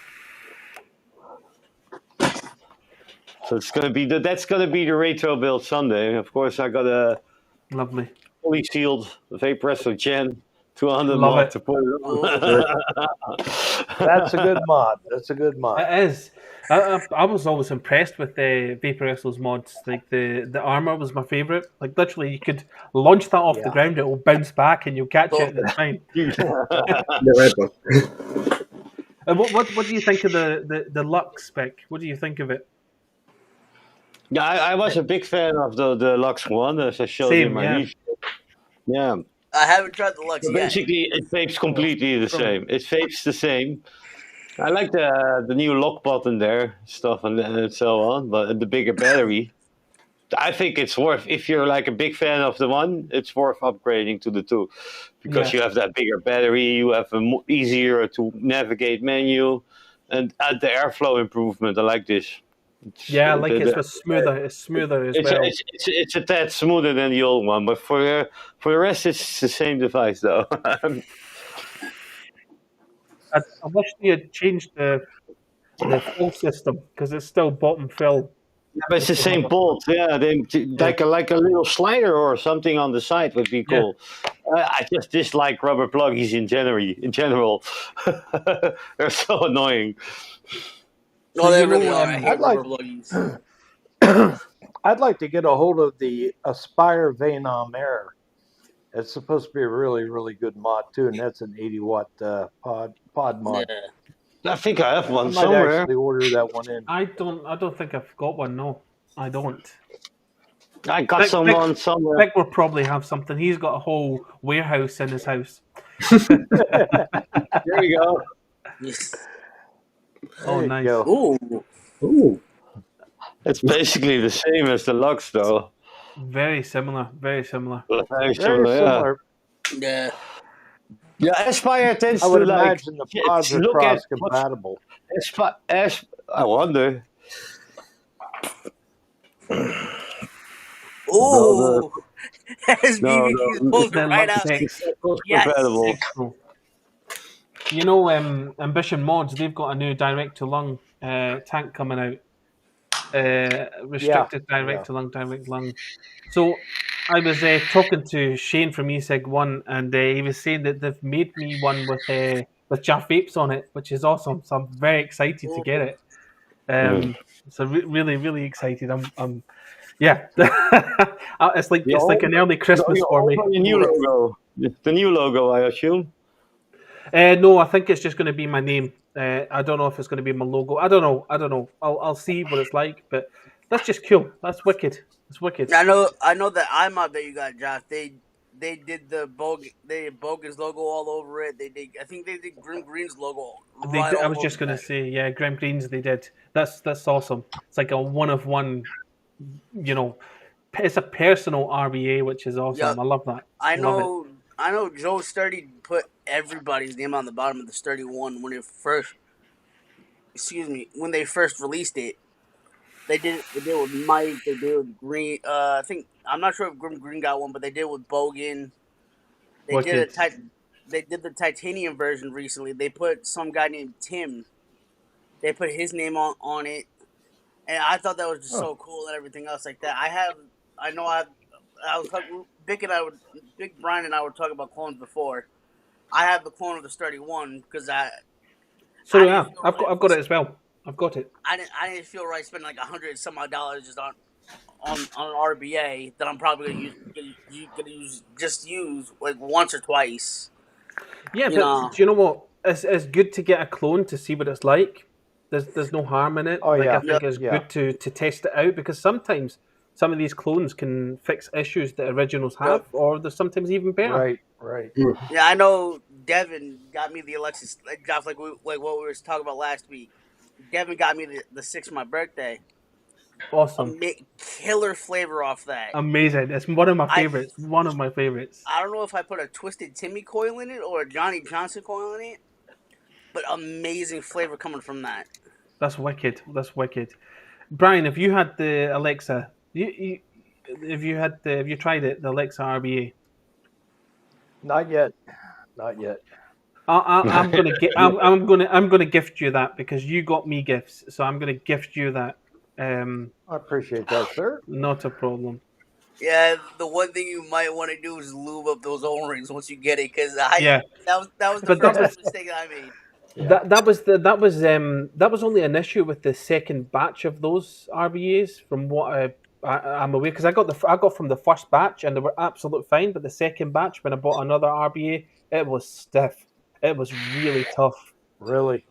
So it's gonna be that's gonna be the retro build Sunday. Of course, I got a Lovely. fully sealed Vaporesso Gen 200 Love mod it. to put it on. That's a good mod. That's a good mod. It is. I was always impressed with the Vapor Wrestles mods. Like the armor was my favorite. Like literally, you could launch that off the Yeah. ground, it will bounce back, and you'll catch it, and it's fine. Never had one. And what do you think of the Lux spec? What do you think of it? Yeah, I was a big fan of the Lux one, as I showed Same, in my yeah. review. Yeah. I haven't tried the Lux So yet. basically, it vapes completely the same. It vapes the same. I like the new lock button there, stuff and so on, but the bigger battery. I think it's worth, if you're like a big fan of the one, it's worth upgrading to the two, because Yeah. you have that bigger battery, you have a easier to navigate menu, and the airflow improvement. I like this. Yeah, I like the- it. It's smoother. It's smoother as It's, well. it's a tad smoother than the old one, but for the rest, it's the same device though. I wish they had changed the fill system because it's still bottom fill. Yeah, but it's the same bolt. Yeah, like a little slider or something on the side would be cool. I just dislike rubber pluggies in general. They're so annoying. No, they you know, really are. I hate I'd like- rubber pluggies. I'd like to get a hold of the Aspire Venom Air. It's supposed to be a really, really good mod too, and that's an 80-watt pod mod. Yeah. I think I have I one might somewhere. actually order that one in. I don't think I've got one. No, I don't. I got Vic- someone somewhere. Vic will probably have something. He's got a whole warehouse in his house. There you go. Yes. Oh, There you nice. go. Ooh. Ooh. It's basically the same as the Lux, though. Very similar. Very similar. Very Very similar, yeah. similar. Yeah. Yeah, Aspire tends I would to like. imagine the pods are look at cross compatible. I wonder. Ooh. SBBT's no. pulls The right Lux out. X. Yes. Compatible. Cool. You know, Ambition Mods, they've got a new direct to lung tank coming out. Restricted direct to lung. So I was talking to Shane from ESEG1, and he was saying that they've made me one with Jaff Vapes on it, which is awesome. So I'm very excited to get it. So really, really excited. I'm yeah. It's like an early Christmas for me. The new logo. The new logo, I assume. No, I think it's just going to be my name. I don't know if it's going to be my logo. I don't know. I'll see what it's like, but that's just cool. That's wicked. It's wicked. I know that IMOD that you got, Josh. They did the Bogus logo all over it. I think they did Grim Green's logo. Right I was all just over going to that. say, yeah, Grim Greens they did. That's awesome. It's like a one of one. You know, it's a personal RBA, which is awesome. Yep. I love that. I Love know Joe Sturdy put everybody's name on the bottom of the Sturdy one when they first released it. They did it with Mike, they did it with Green. I think I'm not sure if Grim Green got one, but they did it with Bogan. They did the titanium version recently. They put some guy named Tim. They put his name on it, and I thought that was just so cool and everything else like that. I was talking, Big Brian and I were talking about clones before. I have the clone of the Sturdy one because So I yeah, didn't feel I've got it as well. I've got it. I didn't feel right spending like $100 some odd just on an RBA that I'm probably gonna use like once or twice. Yeah, You but know. do you know what? It's good to get a clone to see what it's like. There's no harm in it. Oh, I yeah. think it's Yeah. good to test it out because sometimes some of these clones can fix issues that originals have, or they're sometimes even better. Right. Yeah, I know Devin got me the Alexis Josh like what we were talking about last week. Devin got me the 6 for my birthday. Awesome. Killer flavor off that. Amazing. It's one of my favorites. One of my favorites. I don't know if I put a Twisted Timmy coil in it or a Johnny Johnson coil in it, but amazing flavor coming from that. That's wicked. Brian, if you had the Alexa, have you tried it? The Alexa RBA. Not yet. I'm gonna gift you that because you got me gifts, so I'm gonna gift you that. I appreciate that, sir. Not a problem. Yeah, the one thing you might want to do is lube up those O-rings once you get it, because Yeah, that was the but that first was mistake that I made. Yeah. that was only an issue with the second batch of those RBAs, from what I'm aware, because I got from the first batch and they were absolute fine, but the second batch when I bought another RBA, it was stiff. It was really tough. Really?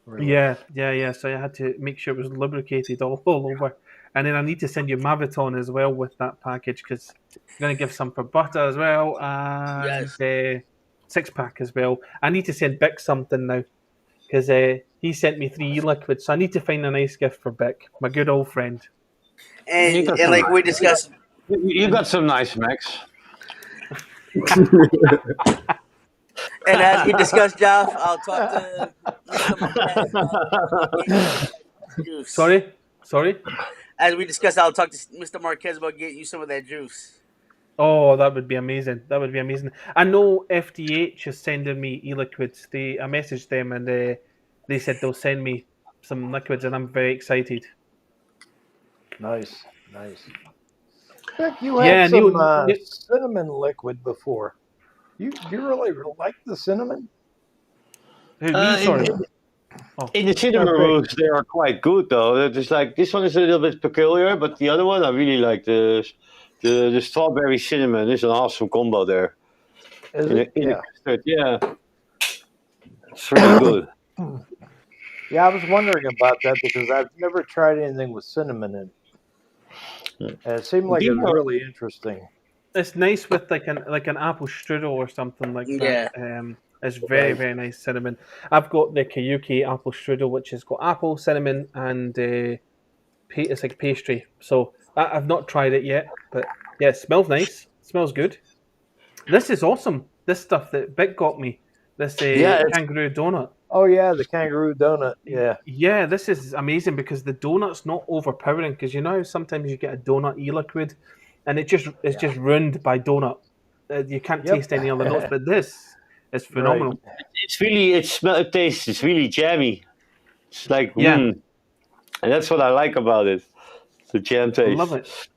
Really? Yeah. So I had to make sure it was lubricated all over. And then I need to send you Maviton as well with that package, because I'm going to give some for butter as well, and Yes. 6-pack as well. I need to send Bick something now, because he sent me 3 e-liquids, so I need to find a nice gift for Bick, my good old friend. You got And some like we nice. discussed, You got some nice Macs. and as we discussed, Jeff, I'll talk to Mr. Marquez about getting you juice. Sorry. As we discussed, I'll talk to Mr. Marquez about getting you some of that juice. Oh, that would be amazing. That would be amazing. I know FDH is sending me e-liquids. I messaged them and they said they'll send me some liquids, and I'm very excited. Nice. Vic, you Yeah, had some Neil- cinnamon liquid before. You really like the cinnamon? Who, me? Sorry. In the cinnamon Okay. rolls, they are quite good though. It's just like this one is a little bit peculiar, but the other one I really like the strawberry cinnamon. It's an awesome combo there. Is In it? a Yeah. custard, yeah, it's really good. Yeah, I was wondering about that because I've never tried anything with cinnamon in it. And it seemed like it was really interesting. It's nice with like an apple strudel or something like that. It's very, very nice cinnamon. I've got the Kayuki apple strudel, which has got apple, cinnamon, and it's like pastry. So I've not tried it yet, but yeah, it smells nice. It smells good. This is awesome. This stuff that Vic got me. This kangaroo donut. Oh yeah, the kangaroo donut. Yeah. Yeah, this is amazing because the donut's not overpowering. Because you know how sometimes you get a donut e-liquid, and it's just ruined by donut. You can't taste any other notes, but this is phenomenal. Right. It tastes. It's really jammy. It's like and that's what I like about it. The jam taste. Love it.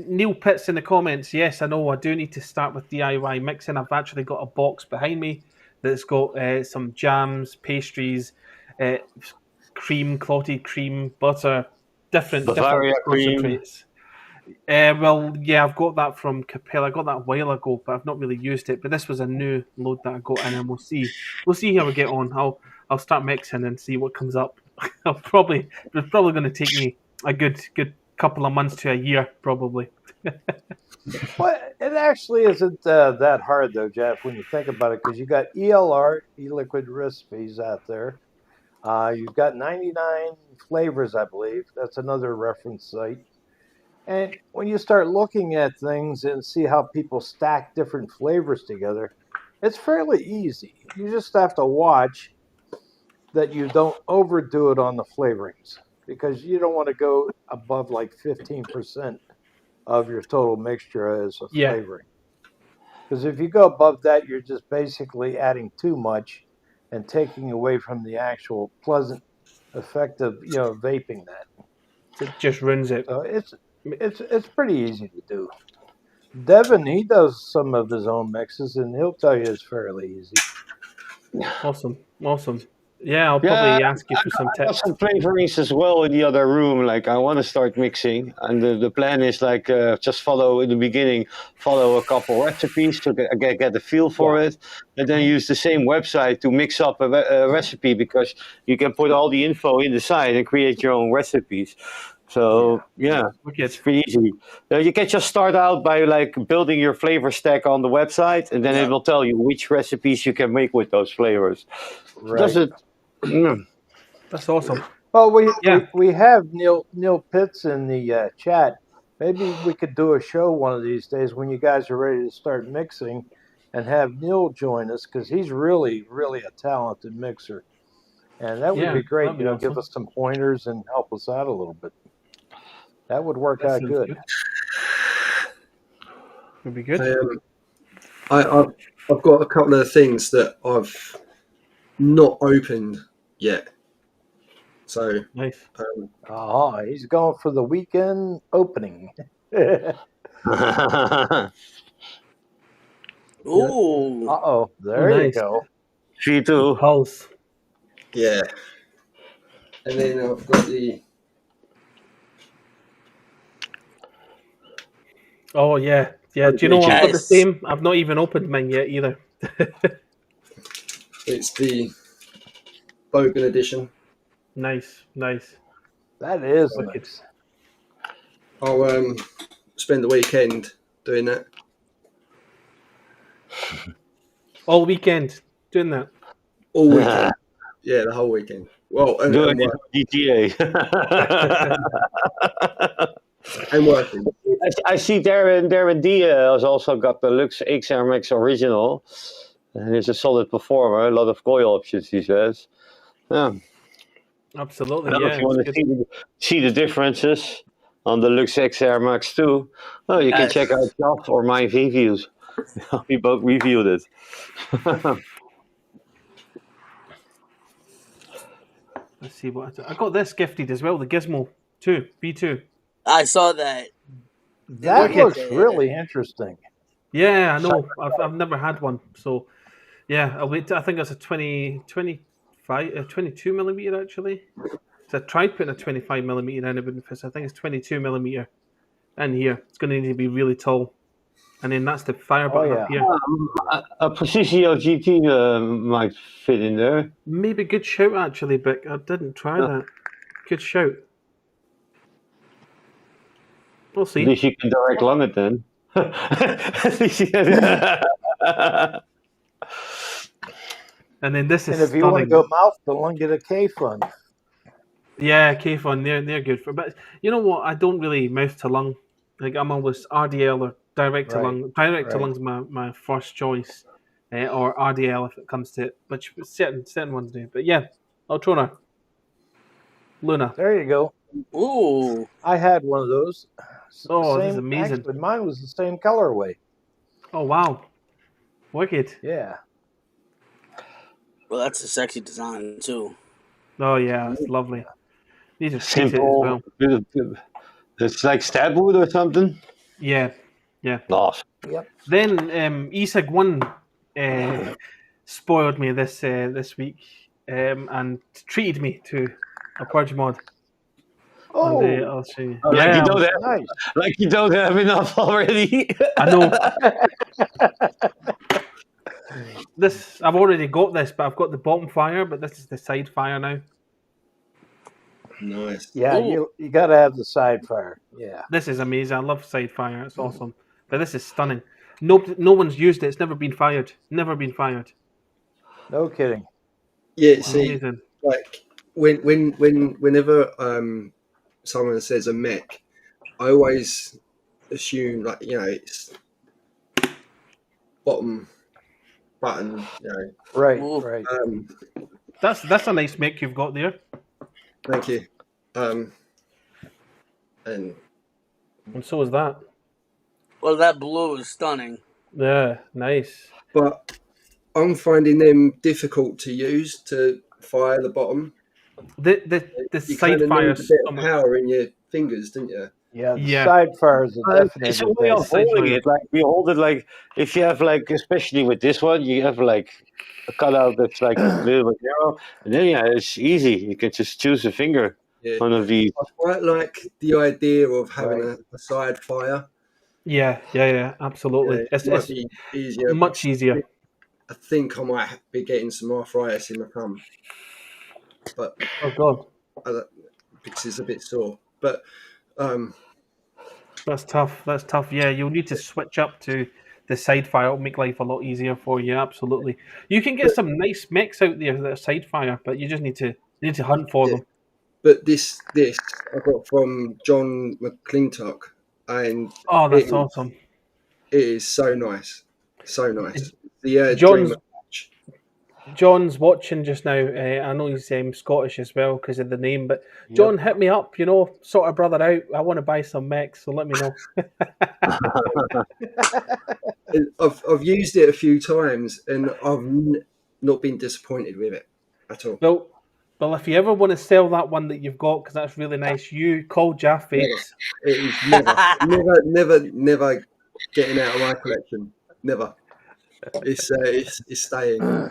Neil Pitts in the comments. Yes, I know. I do need to start with DIY mixing. I've actually got a box behind me that's got some jams, pastries, cream, clotted cream, butter, different concentrates. Well, yeah, I've got that from Capella. I got that a while ago, but I've not really used it. But this was a new load that I got in, and we'll see how we get on. I'll start mixing and see what comes up. It's probably going to take me a good couple of months to a year, probably. Well, it actually isn't that hard though, Jeff, when you think about it, because you got ELR, e-liquid recipes out there. You've got 99 flavors, I believe. That's another reference site. And when you start looking at things and see how people stack different flavors together, it's fairly easy. You just have to watch that you don't overdo it on the flavorings, because you don't want to go above like 15% of your total mixture as a flavoring. Because if you go above that, you're just basically adding too much and taking away from the actual pleasant effect of vaping that. It just ruins it. So it's pretty easy to do. Devin, he does some of his own mixes, and he'll tell you it's fairly easy. Awesome. Yeah, I'll probably ask you for some tips. I got some flavorings as well in the other room. Like I want to start mixing, and the plan is like just follow in the beginning, follow a couple recipes to get a feel for it, and then use the same website to mix up a recipe, because you can put all the info in the site and create your own recipes. So it's pretty easy. You can just start out by like building your flavor stack on the website, and then it will tell you which recipes you can make with those flavors. Right. That's awesome. Well, we have Neil Pitts in the chat. Maybe we could do a show one of these days when you guys are ready to start mixing, and have Neil join us, because he's really, really a talented mixer, and that would be great. Awesome. Give us some pointers and help us out a little bit. That would work out good. Would be good. I've got a couple of things that I've not opened yet. So nice. He's going for the weekend opening. Ooh. Uh-oh. There you nice. go. V2. Pulse. Yeah. And then I've got the Oh yeah. Yeah. Do you know I've got the Yes. same? I've not even opened mine yet either. it's the Bogan edition. Nice. That is Wicked. nice. I'll spend the weekend doing that. All weekend doing that. All weekend. Yeah, the whole weekend. Well, and Doing work- GTA. and working. I see Darren D has also got the Lux XR Max Original. And it's a solid performer. A lot of coil options, he says. Yeah. Absolutely. Now, Yeah. if you want it's to good. see the differences on the Lux XR Max 2, well, you can Yes. check out Josh or my reviews. We both reviewed it. Let's see what I got. This gifted as well. The Gizmo 2 V2. I saw that. That Wicked. looks really interesting. Yeah, I know. I've never had one, so yeah. I'll wait. I think it's a 22 millimeter actually. So I tried putting a 25 millimeter in it, but I think it's 22 millimeter in here. It's going to need to be really tall, and then that's the fire button up yeah. here. A Precisio GT might fit in there. Maybe good shout actually, but I didn't try that. Good shout. We'll At see. least you can direct lung it then. At least you can- And then this is And if you want to stunning. go mouth to lung, get a K-Fun. Yeah, K-Fun, they're good for. But you know what? I don't really mouth to lung. Like I'm always RDL or direct to Right, lung. Direct to right. lung's my first choice, or RDL if it comes to it. But certain ones do. But yeah, Ultrona, Luna. There you go. Ooh. I had one of those. Oh, this is amazing. Actually, mine was the same colorway. Oh wow, wicked. Yeah. Well, that's a sexy design too. Oh yeah, it's lovely. These are treated as Simple. well. It's like stab wood or something. Yeah. Nice. Then ESIG 1 spoiled me this week and treated me to a purge mod. Oh, And, I'll show you. Oh, Yeah, nice. like you don't have enough already. I know. This I've already got this, but I've got the bottom fire, but this is the side fire now. Nice. Yeah, Ooh. you got to have the side fire. Yeah. This is amazing. I love side fire. It's awesome. But this is stunning. No one's used it. It's never been fired. Never been fired. No kidding. Yeah, see, Amazing. like whenever someone says a mech, I always assume like it's bottom button. Right, Ooh. right. That's a nice mech you've got there. Thank you. And And so is that. Well, that blue is stunning. Yeah, nice. but I'm finding them difficult to use to fire the bottom. The You side kind of fire need a bit of power in your fingers, didn't you? Yeah, the Yeah. side fire is a definite It's a way of advantage. holding it. Like we hold it like if you have like, especially with this one, you have like a cutout that's like a little bit narrow, and then it's easy. You can just choose a finger. Yeah. One of these. I quite like the idea of having Right. a side fire. Yeah, absolutely. It might It's be easier. much easier. I think I might be getting some arthritis in my thumb, but Oh god, because it's a bit sore. But that's tough. That's tough. Yeah, you'll need to switch up to the side fire. It'll make life a lot easier for you. Absolutely. You can get some nice mechs out there that are side fire, but you just need to hunt for them. But this I got from John McClintock, and Oh, that's It- awesome. it is so nice, so nice. The John's- Dreamer patch. John's watching just now. I know he's Scottish as well because of the name, but John, hit me up. Sort of brother out. I want to buy some mechs, so let me know. And I've used it a few times, and I've not been disappointed with it at all. No, Well, if you ever want to sell that one that you've got, because that's really nice, you call Jaffe. It is never getting out of my collection. Never. It's staying.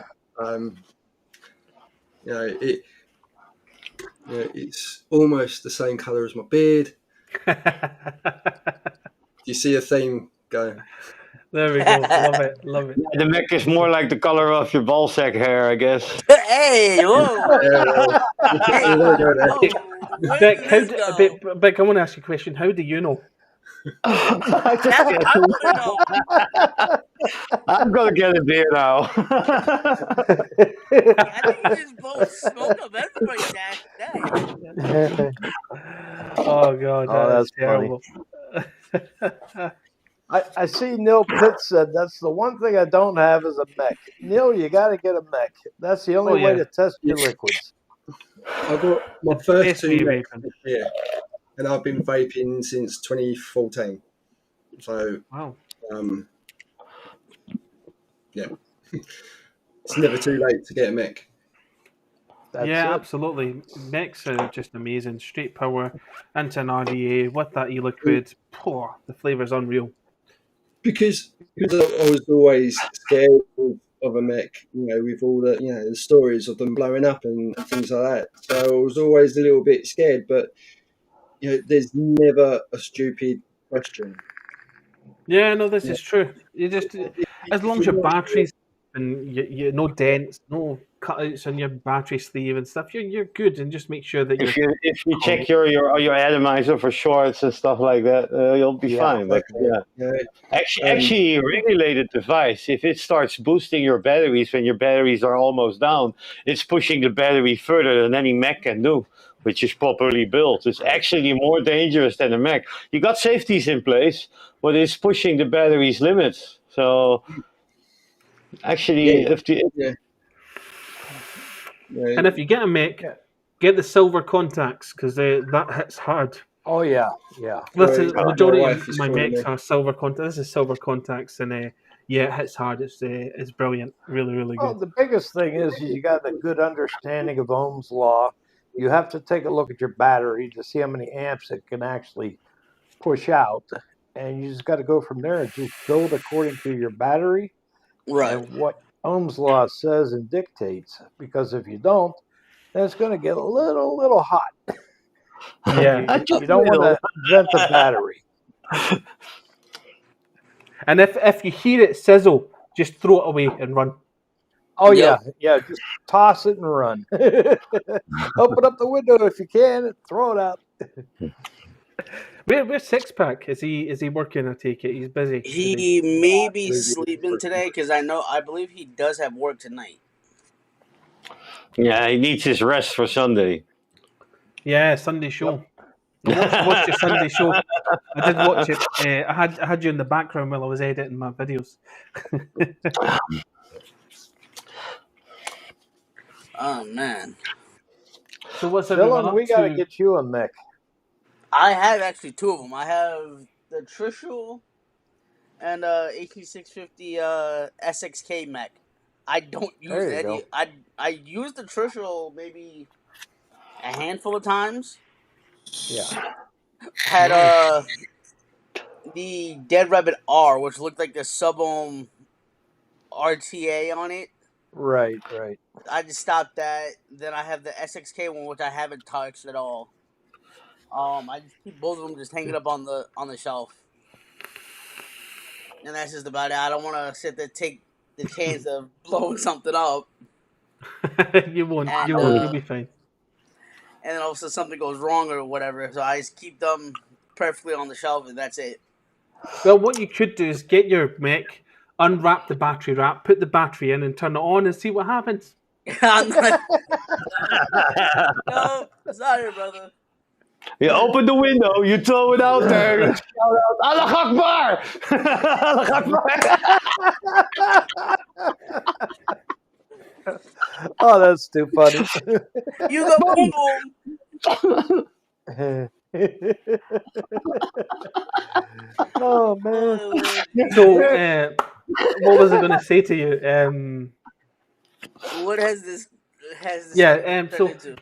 It's almost the same colour as my beard. You see a theme going. There we go. Love it. Love it. The mech is more like the color of your ballsack hair, I guess. Hey, whoa. Hey, whoa. Where Beck, did this go? Beck, I want to ask you a question. How do you know? That's what I want to know. I'm gonna get a beer now. I think you just both smoked up everybody's ass today. Oh God, that's terrible. I see Neil Pitt said that's the one thing I don't have is a mech. Neil, you got to get a mech. That's the only way to test your liquids. I got my first two vaping. this year, and I've been vaping since 2014. So, Wow. Yeah, it's never too late to get a mech. Absolutely. Mechs are just amazing. Straight power into an RDA with that e-liquid. The flavour's unreal. Because I was always scared of a mech, with all the the stories of them blowing up and things like that. So I was always a little bit scared. But there's never a stupid question. Yeah, no, this is true. You just, as long as your batteries and you no dents, no cutouts on your battery sleeve and stuff, you're good. And just make sure that if you check your atomizer for shorts and stuff like that, you'll be fine. But actually, regulated device, if it starts boosting your batteries when your batteries are almost down, it's pushing the battery further than any mech can do, which is properly built. It's actually more dangerous than a mech. You got safeties in place, but it's pushing the battery's limits. So actually, and if you get a mech, get the silver contacts because that hits hard. Oh yeah. Listen, the majority of my mechs are silver contacts. This is silver contacts, and it hits hard. It's brilliant, really, really good. Oh, the biggest thing is you got a good understanding of Ohm's law. You have to take a look at your battery to see how many amps it can actually push out, and you just got to go from there and just build according to your battery and what Ohm's law says and dictates. Because if you don't, then it's going to get a little hot. Yeah, you don't want to vent the battery. And if you hear it sizzle, just throw it away and run. Oh yeah, just toss it and run. Open up the window if you can and throw it out. Where's Six Pack? Is he working? I take it he's busy. He may be sleeping today because I believe he does have work tonight. Yeah, he needs his rest for Sunday. Yeah, Sunday show. Watch your Sunday show. I did watch it. I had you in the background while I was editing my videos. Oh man! So what's Dylan? We got to get you a mech. I have actually two of them. I have the Trishul and HE650 SXK mech. I don't use any. I use the Trishul maybe a handful of times. Yeah. Had the Dead Rabbit R, which looked like the Sub-Ohm RTA on it. Right. I just stopped that. Then I have the SXK one, which I haven't touched at all. I just keep both of them just hanging up on the shelf, and that's just about it. I don't want to sit there take the chance of blowing something up. You won't. You'll be fine. And then also something goes wrong or whatever, so I just keep them perfectly on the shelf, and that's it. Well, what you could do is get your mech, unwrap the battery wrap, put the battery in, and turn it on and see what happens. No, sorry, brother. You open the window, you throw it out there, and shout out, Allah Akbar! Allah Akbar! Oh, that's too funny. You go boom boom. Oh man. So, what was I going to say to you? What has this has this Yeah, turned so into.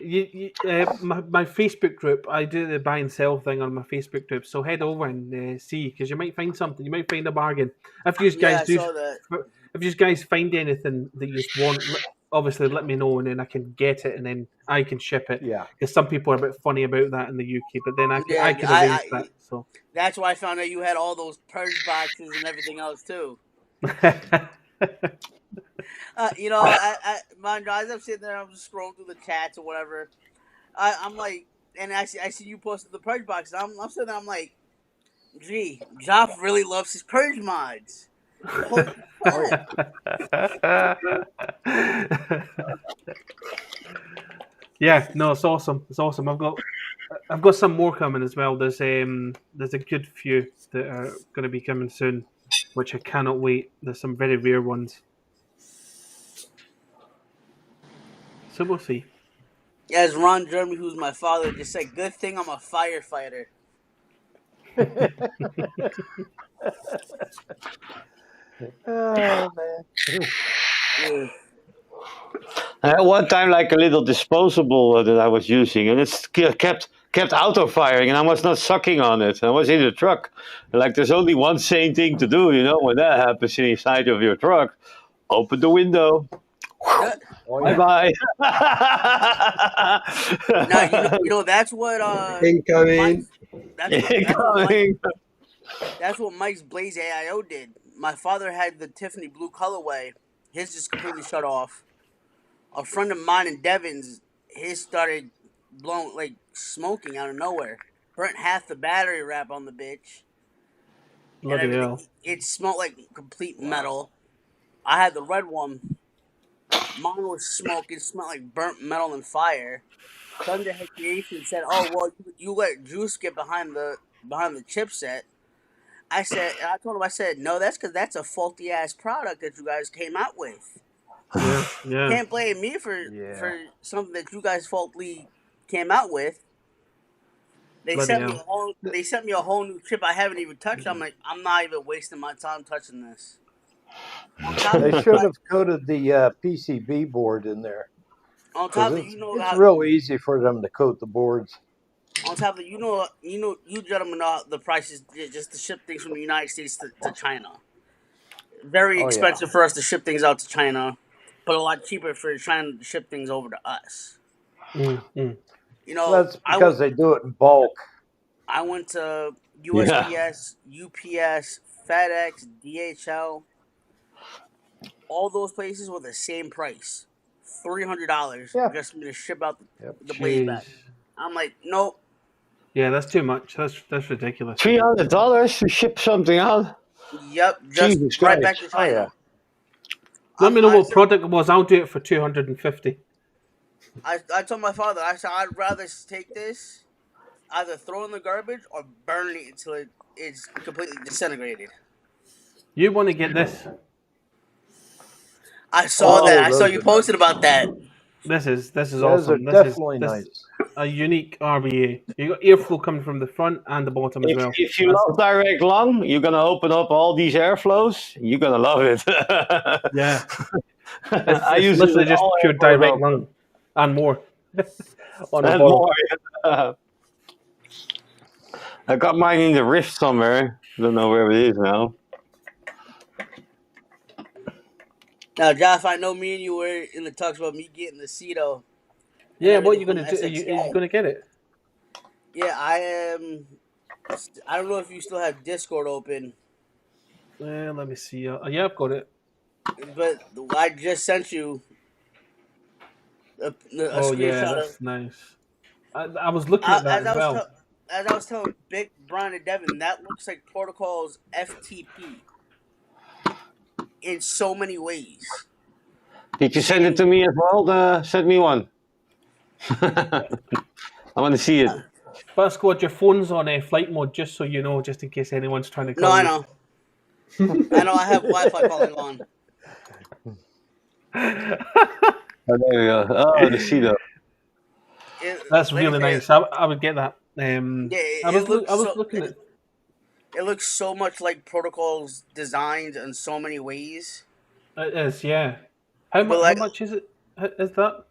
my Facebook group, I do the buy and sell thing on my Facebook group. So head over and see, because you might find something. You might find a bargain. If you Yeah, guys I do, saw that. if you guys find anything that you want, obviously let me know, and then I can get it, and then I can ship it. Yeah. Because some people are a bit funny about that in the UK, but then I Yeah, can arrange that. So. that's why I found out you had all those purge boxes and everything else too. Mind you, as I'm sitting there, I'm just scrolling through the chats or whatever. I'm like, and I see you posted the purge box. I'm sitting there, I'm like, gee, Joff really loves his purge mods. Holy crap! Yeah, no, it's awesome. It's awesome. I've got some more coming as well. There's a good few that are going to be coming soon, which I cannot wait. There's some very rare ones. So we'll see. As Ron Jeremy, who's my father, just said, good thing I'm a firefighter. Oh man. Yeah. At one time, like a little disposable that I was using, and it's kept auto firing, and I was not sucking on it. I was in the truck. Like, there's only one sane thing to do, when that happens inside of your truck. Open the window. That- Oh, Bye yeah. bye. Now that's what Incoming. that's what Mike's Blaze AIO did. My father had the Tiffany blue colorway. His just completely shut off. A friend of mine in Devon's, his started blowing, like, smoking out of nowhere. Burnt half the battery wrap on the bitch. And Bloody everything. hell. It smelled like complete metal. I had the red one. Mine was smoking. It smelled like burnt metal and fire. Thunder Head Creation said, "Oh well, you let Juice get behind the chipset." I told him, I said, no, that's because that's a faulty ass product that you guys came out with. Yeah. Can't blame me for something that you guys faultily came out with. They Bloody sent me hell. they sent me a whole new chip I haven't even touched. I'm like, I'm not even wasting my time touching this. They should have coated the PCB board in there. On top of it's real easy for them to coat the boards. On top of you gentlemen know the prices just to ship things from the United States to China. Very expensive for us to ship things out to China, but a lot cheaper for China to ship things over to us. Mm-hmm. That's because they do it in bulk. I went to USPS, UPS, FedEx, DHL. All those places were the same price, $300 just for me to ship out the blade back. I'm like, nope. Yeah, that's too much. That's ridiculous. $300 to ship something out. Yep, just Jesus right Christ. back to China. Oh, yeah. Let me know what product it was. I'll do it for $250. I told my father, I said, I'd rather take this, either throw in the garbage or burn it until it's completely disintegrated. You want to get this? I saw that. I saw you posted about that. This is Those awesome. are definitely nice. A unique RBA. You got airflow coming from the front and the bottom as well. If you love direct lung, you're gonna open up all these airflows. You're gonna love it. Yeah, I it's use literally just pure direct lung and more. I got mine in the Rift somewhere. Don't know where it is now. Now, Josh, I know me and you were in the talks about me getting the Cedo. Yeah, what are you going to do? Are you going to get it? Yeah, I am. I don't know if you still have Discord open. Let me see. Yeah, I've got it. But I just sent you a screenshot. Yeah, that's nice. I was looking at that as well. As I was telling Big Brian and Devin, that looks like Protocol's FTP in so many ways. Did you send it to me as well? Send me one. I want to see it. But Squad, your phone's on flight mode, just so you know, just in case anyone's trying to call No, I you. know. I know. I have Wi-Fi calling on. Oh, there we go. Oh, the Cedo. That's really nice. I would get that. I was looking at. It looks so much like Protocol's designs in so many ways. It is, yeah. How much is it? Is that?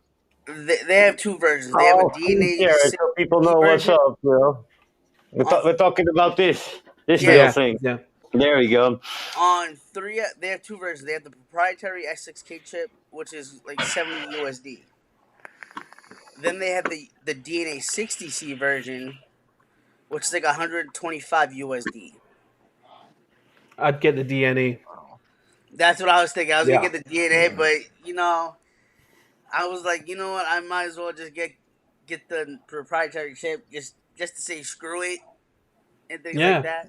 They have two versions. They have a Oh, please DNA share it 60 so people know what's version. up, bro. We're talking about this little Yeah, thing. yeah. There we go. On 3, they have two versions. They have the proprietary S6K chip, which is like 70 USD. Then they have the DNA 60C version, which is like 125 USD. I'd get the DNA. That's what I was thinking. I was Yeah. gonna get the DNA, but I was like, you know what? I might as well just get the proprietary chip just to say screw it and things Yeah. like that.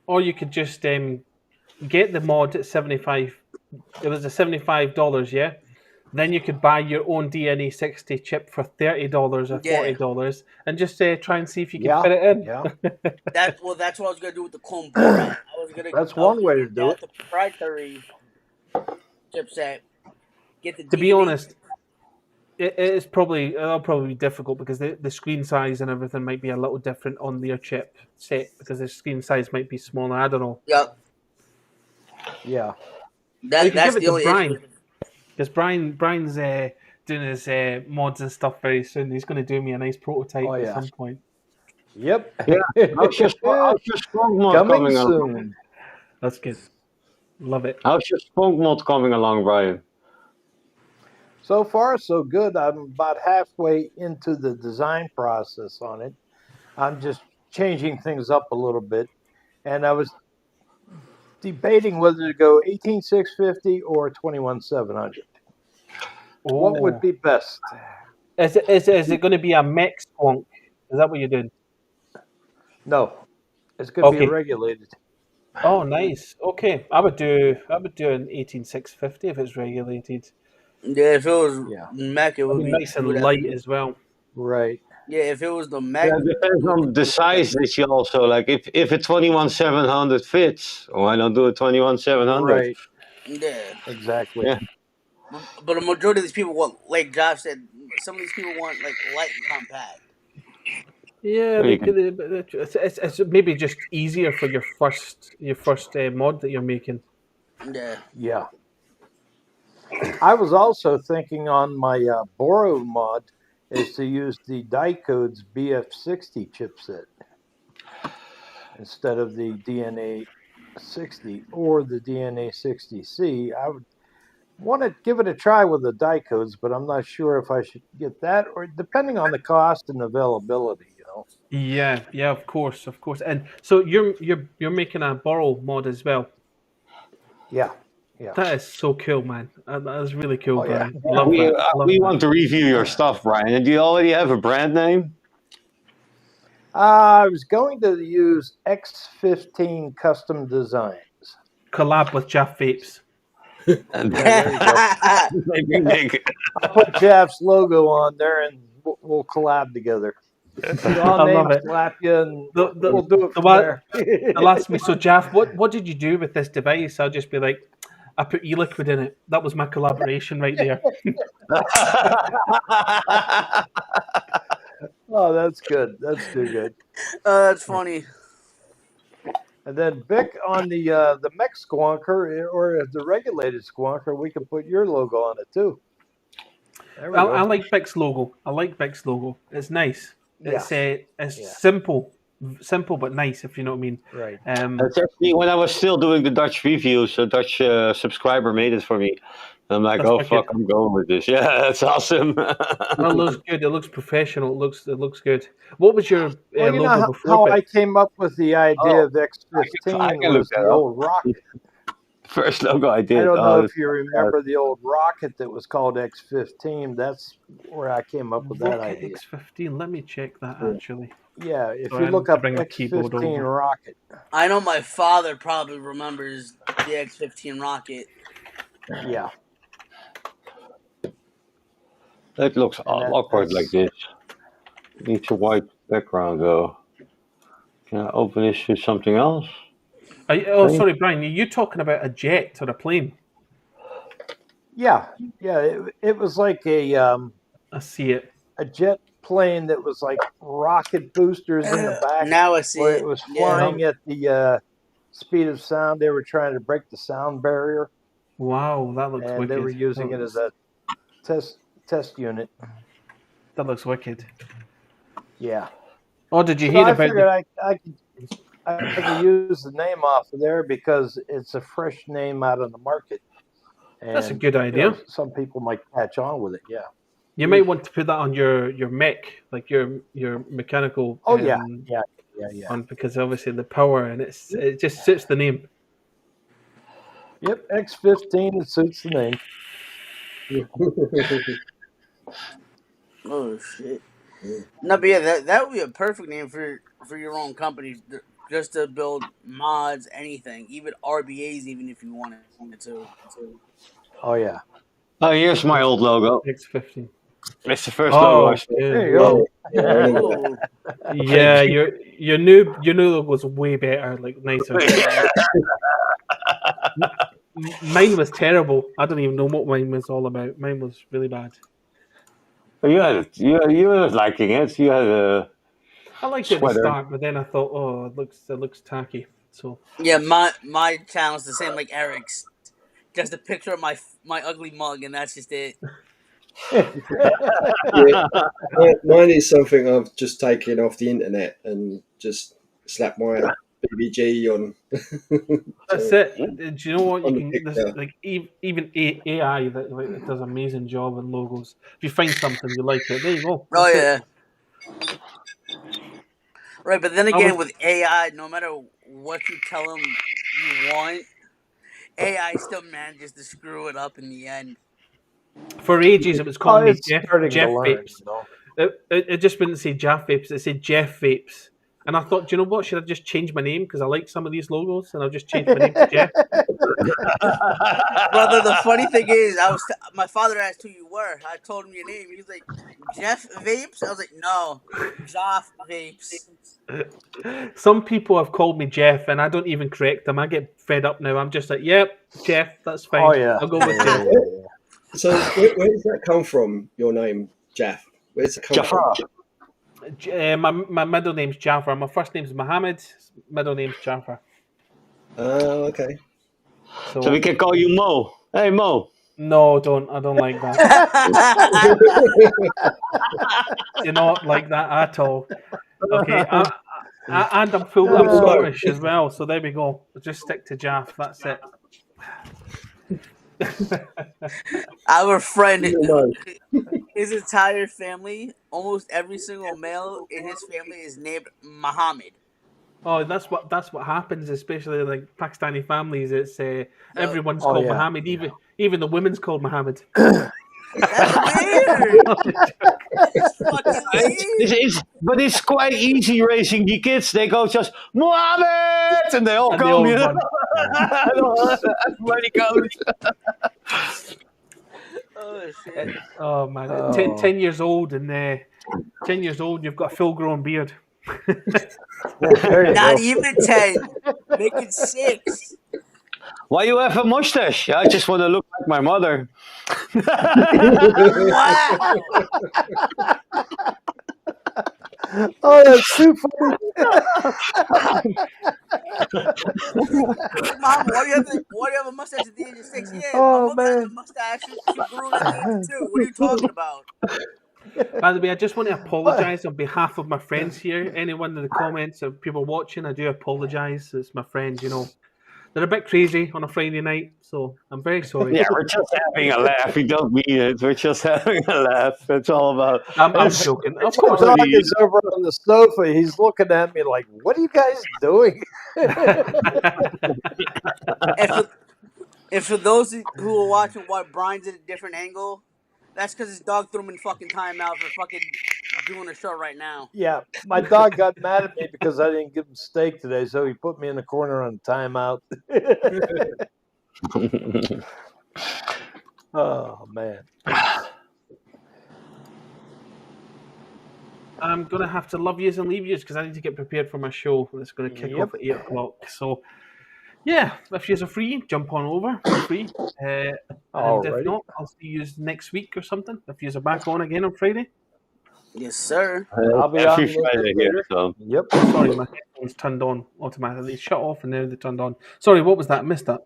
Or you could just get the mod at $75. It was a $75, yeah. Then you could buy your own DNA 60 chip for $30 or $40, and just try and see if you can Yeah, fit it in. yeah. That's what I was gonna do with the Clone Borat. That's one way to do it. The proprietary chipset. Get the To be DNA. honest, it'll probably be difficult because the screen size and everything might be a little different on their chip set because the screen size might be smaller. I don't know. Yep. Yeah. You That's can give it the to only Brian. issue. Because Brian's doing his mods and stuff very soon. He's going to do me a nice prototype at some point. Yep. Yeah. How's your Spunk mod Coming coming along? soon. That's good. Love it. How's your Spunk mod coming along, Brian? So far, so good. I'm about halfway into the design process on it. I'm just changing things up a little bit. And I was debating whether to go 18650 or 21700. What would be best? Is it going to be a mech squonk? Is that what you're doing? No, it's going to be Okay. regulated. Oh, nice. Okay, I would do an 18650 if it's regulated. Yeah, if it was mech, it would be nice and light as well. Right. Yeah, if it was the mech. Yeah, it depends on the size that you also like. If a 21700 fits, why not do a 21700? Right. Yeah. Exactly. Yeah. But a majority of these people want, like Josh said, some of these people want like light and compact. Yeah, it's maybe just easier for your first mod that you're making. Yeah. Yeah. I was also thinking on my Boro mod is to use the Dicodes BF60 chipset instead of the DNA 60 or the DNA 60C. I would want to give it a try with the Dicodes, but I'm not sure if I should get that or depending on the cost and availability. Yeah, of course. And so you're making a Boro mod as well. Yeah. That is so cool, man. That is really cool, Brian. Yeah. Love we that. want to review your stuff, Brian. And do you already have a brand name? I was going to use X15 Custom Designs. Collab with Jeff Vapes. And there you go. I'll put Jeff's logo on there and we'll collab together. I love it. Slap you and we'll do it from there. They'll ask me, so Jeff, what did you do with this device? I'll just be like, I put e-liquid in it. That was my collaboration right there. Oh, that's good. That's too good. That's funny. And then Vic on the mech squonker or the regulated squonker, we can put your logo on it too. I like Vic's logo. It's nice. It's simple but nice, if you know what I mean. Right. That's actually when I was still doing the Dutch reviews. A Dutch subscriber made it for me. I'm like, fuck, I'm going with this. Yeah, that's awesome. It looks good. It looks professional. It looks good. What was your Well, you logo know before? how I came up with the idea of X15 I can was look that the up. old rocket. First logo I did. I don't know if you remember the old rocket that was called X15. That's where I came up with that Rocket idea. X15. Let me check that actually. Yeah, if Sorry, you I look need to up bring my keyboard X15 over. rocket. I know my father probably remembers the X15 rocket. Yeah. That looks awkward like this. Needs a white background though. Can I open this to something else? Sorry, Brian. Are you talking about a jet or a plane? Yeah. It was like I see it. a jet plane that was like rocket boosters in the back. Now I see where it. it was flying at the speed of sound. They were trying to break the sound barrier. Wow, that looks And wicked. they were using it as a test test unit. That looks wicked. Yeah. Oh, did you So hear I about figured I could use the name off of there because it's a fresh name out on the market. And, That's a good idea. some people might catch on with it. Yeah. You might want to put that on your mech, like your mechanical. Oh yeah. On, because obviously the power and it just suits the name. Yep. X15. It suits the name. Oh shit! No, but yeah, that would be a perfect name for your own company, just to build mods, anything, even RBAs, even if you wanted to. Oh yeah. Oh, here's my old logo. X15. It's the first logo I Oh, saw. There you go. Oh, yeah, your new logo was way better, like nicer. Mine was terrible. I don't even know what mine was all about. Mine was really bad. You had it. You were liking it. You had a I liked it at the sweater. start, but then I thought, oh, it looks tacky. So yeah, my channel's the same like Eric's, just a picture of my ugly mug, and that's just it. Yeah. Mine is something I've just taken off the internet and just slapped my BBG on. that's it. Do you know what On you the can? picture. There's, like even AI that does an amazing job on logos. If you find something you like it, there you go. Oh That's it. yeah. Right, but then again, with AI, no matter what you tell them you want, AI still manages to screw it up in the end. For ages, it was calling me It's Jeff starting to learn, Vapes. you know. It just wouldn't say Jeff Vapes. It said Jeff Vapes. And I thought, do you know what? Should I just change my name? Because I like some of these logos, and I'll just change my name to Jeff. Brother, the funny thing is, my father asked who you were. I told him your name. He was like, Jeff Vapes? I was like, no, Joff Vapes. Some people have called me Jeff, and I don't even correct them. I get fed up now. I'm just like, yep, Jeff, that's fine. Oh yeah. I'll go with Jeff. So where does that come from, your name, Jeff? Where does it come Jafar. from? My middle name's Jafar. My first name's Mohammed. Middle name's Jafar. Oh, okay. So we can call you Mo. Hey, Mo. No, don't. I don't like that. Do not like that at all. Okay, and I'm Scottish as well, so there we go. Just stick to Jaff. That's it. Our friend, No. his entire family, almost every single male in his family is named Muhammad. Oh, that's what happens, especially like Pakistani families. It's everyone's Oh, called yeah. Muhammad, even the women's called Muhammad. That's weird. It's fucking weird. But it's quite easy raising the kids. They go just Mohammed, and they all And they come. all You know? run. Everybody goes. Oh shit. Oh man, Oh. 10 years old and 10 years old, you've got a full-grown beard. There you Not go. even 10. Make it 6. Why you have a mustache? I just want to look like my mother. Wow. Oh, that's too funny. Mom, why do you have a mustache at the age of 6? Yeah, Oh, my mother has a man. mustache. She grew it at the age of 2. What are you talking about? By the way, I just want to apologise on behalf of my friends here. Anyone in the comments of people watching, I do apologise. It's my friends, you know. They're a bit crazy on a Friday night, so I'm very sorry. Yeah, we're just having a laugh. We don't mean it. We're just having a laugh. That's all about. I'm joking. Of The course. dog is over on the sofa. He's looking at me like, "What are you guys doing?" And for those who are watching why Brian's at a different angle, that's because his dog threw him in fucking timeout for fucking doing a show right now. Yeah, my dog got mad at me because I didn't give him steak today, so he put me in the corner on timeout. Oh man. I'm going to have to love yous and leave yous because I need to get prepared for my show that's going to kick Yep. off at 8 o'clock. So, yeah, if yous are free, jump on over. Feel free. And if Alrighty. not, I'll see yous next week or something. If yous are back on again on Friday. Yes, sir. I'll be Every on later. Friday here. So. Yep. Sorry, my headphones turned on automatically. They shut off and now they turned on. Sorry, what was that? Missed that.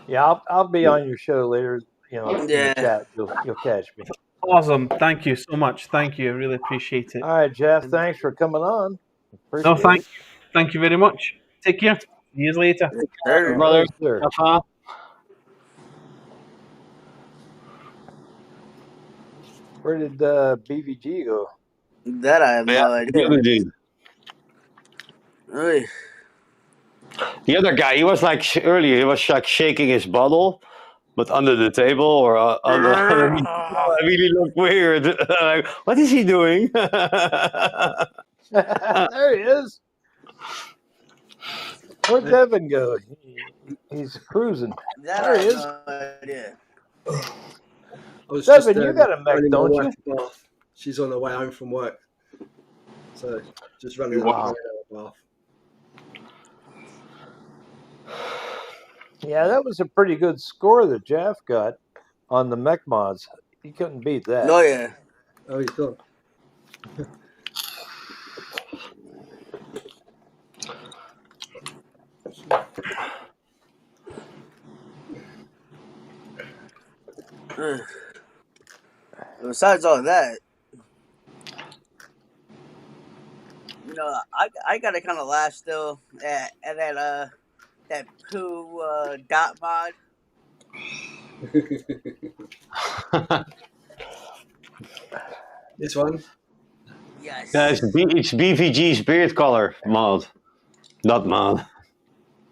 Yeah, I'll be on your show later. in the Yeah. chat, you'll catch me. Awesome. Thank you so much. Thank you. I really appreciate it. All right, Jeff. Thanks for coming on. Appreciate No, thank it. you. Thank you very much. Take care. See you later. Sure. Brother. Yes, sir. Have fun. Where did BVG go? That I have Yeah, no idea. indeed. Oy. The other guy, he was like earlier, he was like shaking his bottle, but under the table or underneath. It really looked weird. Like, what is he doing? There he is. Where'd Devin go? He's cruising. That There I he have is. no idea. I was Devin, you got a mech, running my don't wife you? to Bath. She's on her way home from work, so just running Wow. up to Bath. Yeah, that was a pretty good score that Jeff got on the mech mods. He couldn't beat that. No, yeah. Oh, he's gone. Ugh. Besides all that, I gotta kind of laugh still at that poo dot mod. This one. Yes. Yeah, it's BVG's beard color mod. Not mod.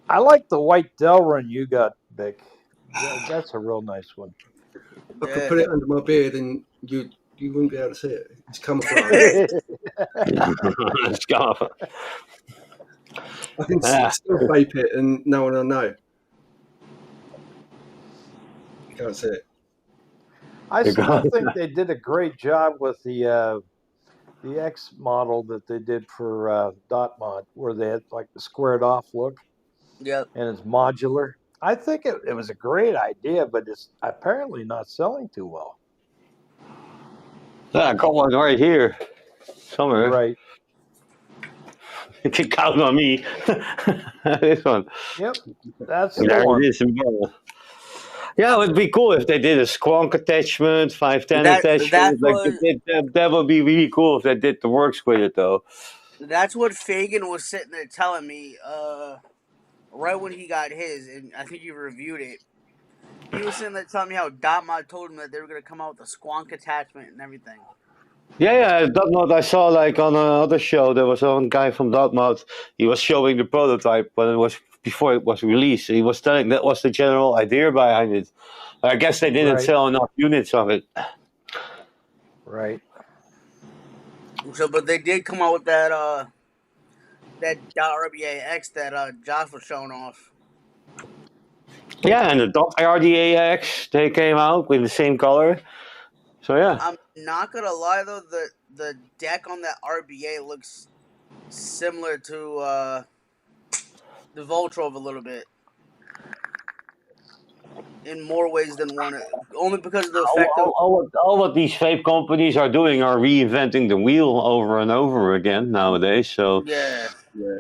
I like the white Delrin you got, Vic. That's a real nice one. I could Yeah. put it under my beard and you wouldn't be able to see it. It's camouflage. It's gone. I can Ah. still vape it and no one will know. You can't see it. I You're still gone. think they did a great job with the X model that they did for Dot Mod, where they had like the squared off look Yep. and it's modular. I think it was a great idea, but it's apparently not selling too well. I got one right here. Somewhere. Right. You can count on me. This one. Yep. That's the There one. it is in bottle. Yeah, it would be cool if they did a squonk attachment, 510 That's attachment. Like what- that would be really cool if they did the works with it, though. That's what Fagan was sitting there telling me right when he got his, and I think you reviewed it. He was sitting there telling me how Dotmod told him that they were going to come out with a squonk attachment and everything. Yeah, Dotmod. I saw like on another show. There was one guy from Dotmod. He was showing the prototype, but it was before it was released. He was telling that was the general idea behind it. I guess they didn't Right. sell enough units of it. Right. So, but they did come out with that .RBAX that Josh was showing off. Yeah, and the .RDAX they came out with the same color. So yeah. I'm not gonna lie though, the deck on that RBA looks similar to the Voltrov a little bit. In more ways than one, only because of the effect of All what these vape companies are doing are reinventing the wheel over and over again nowadays. So yeah.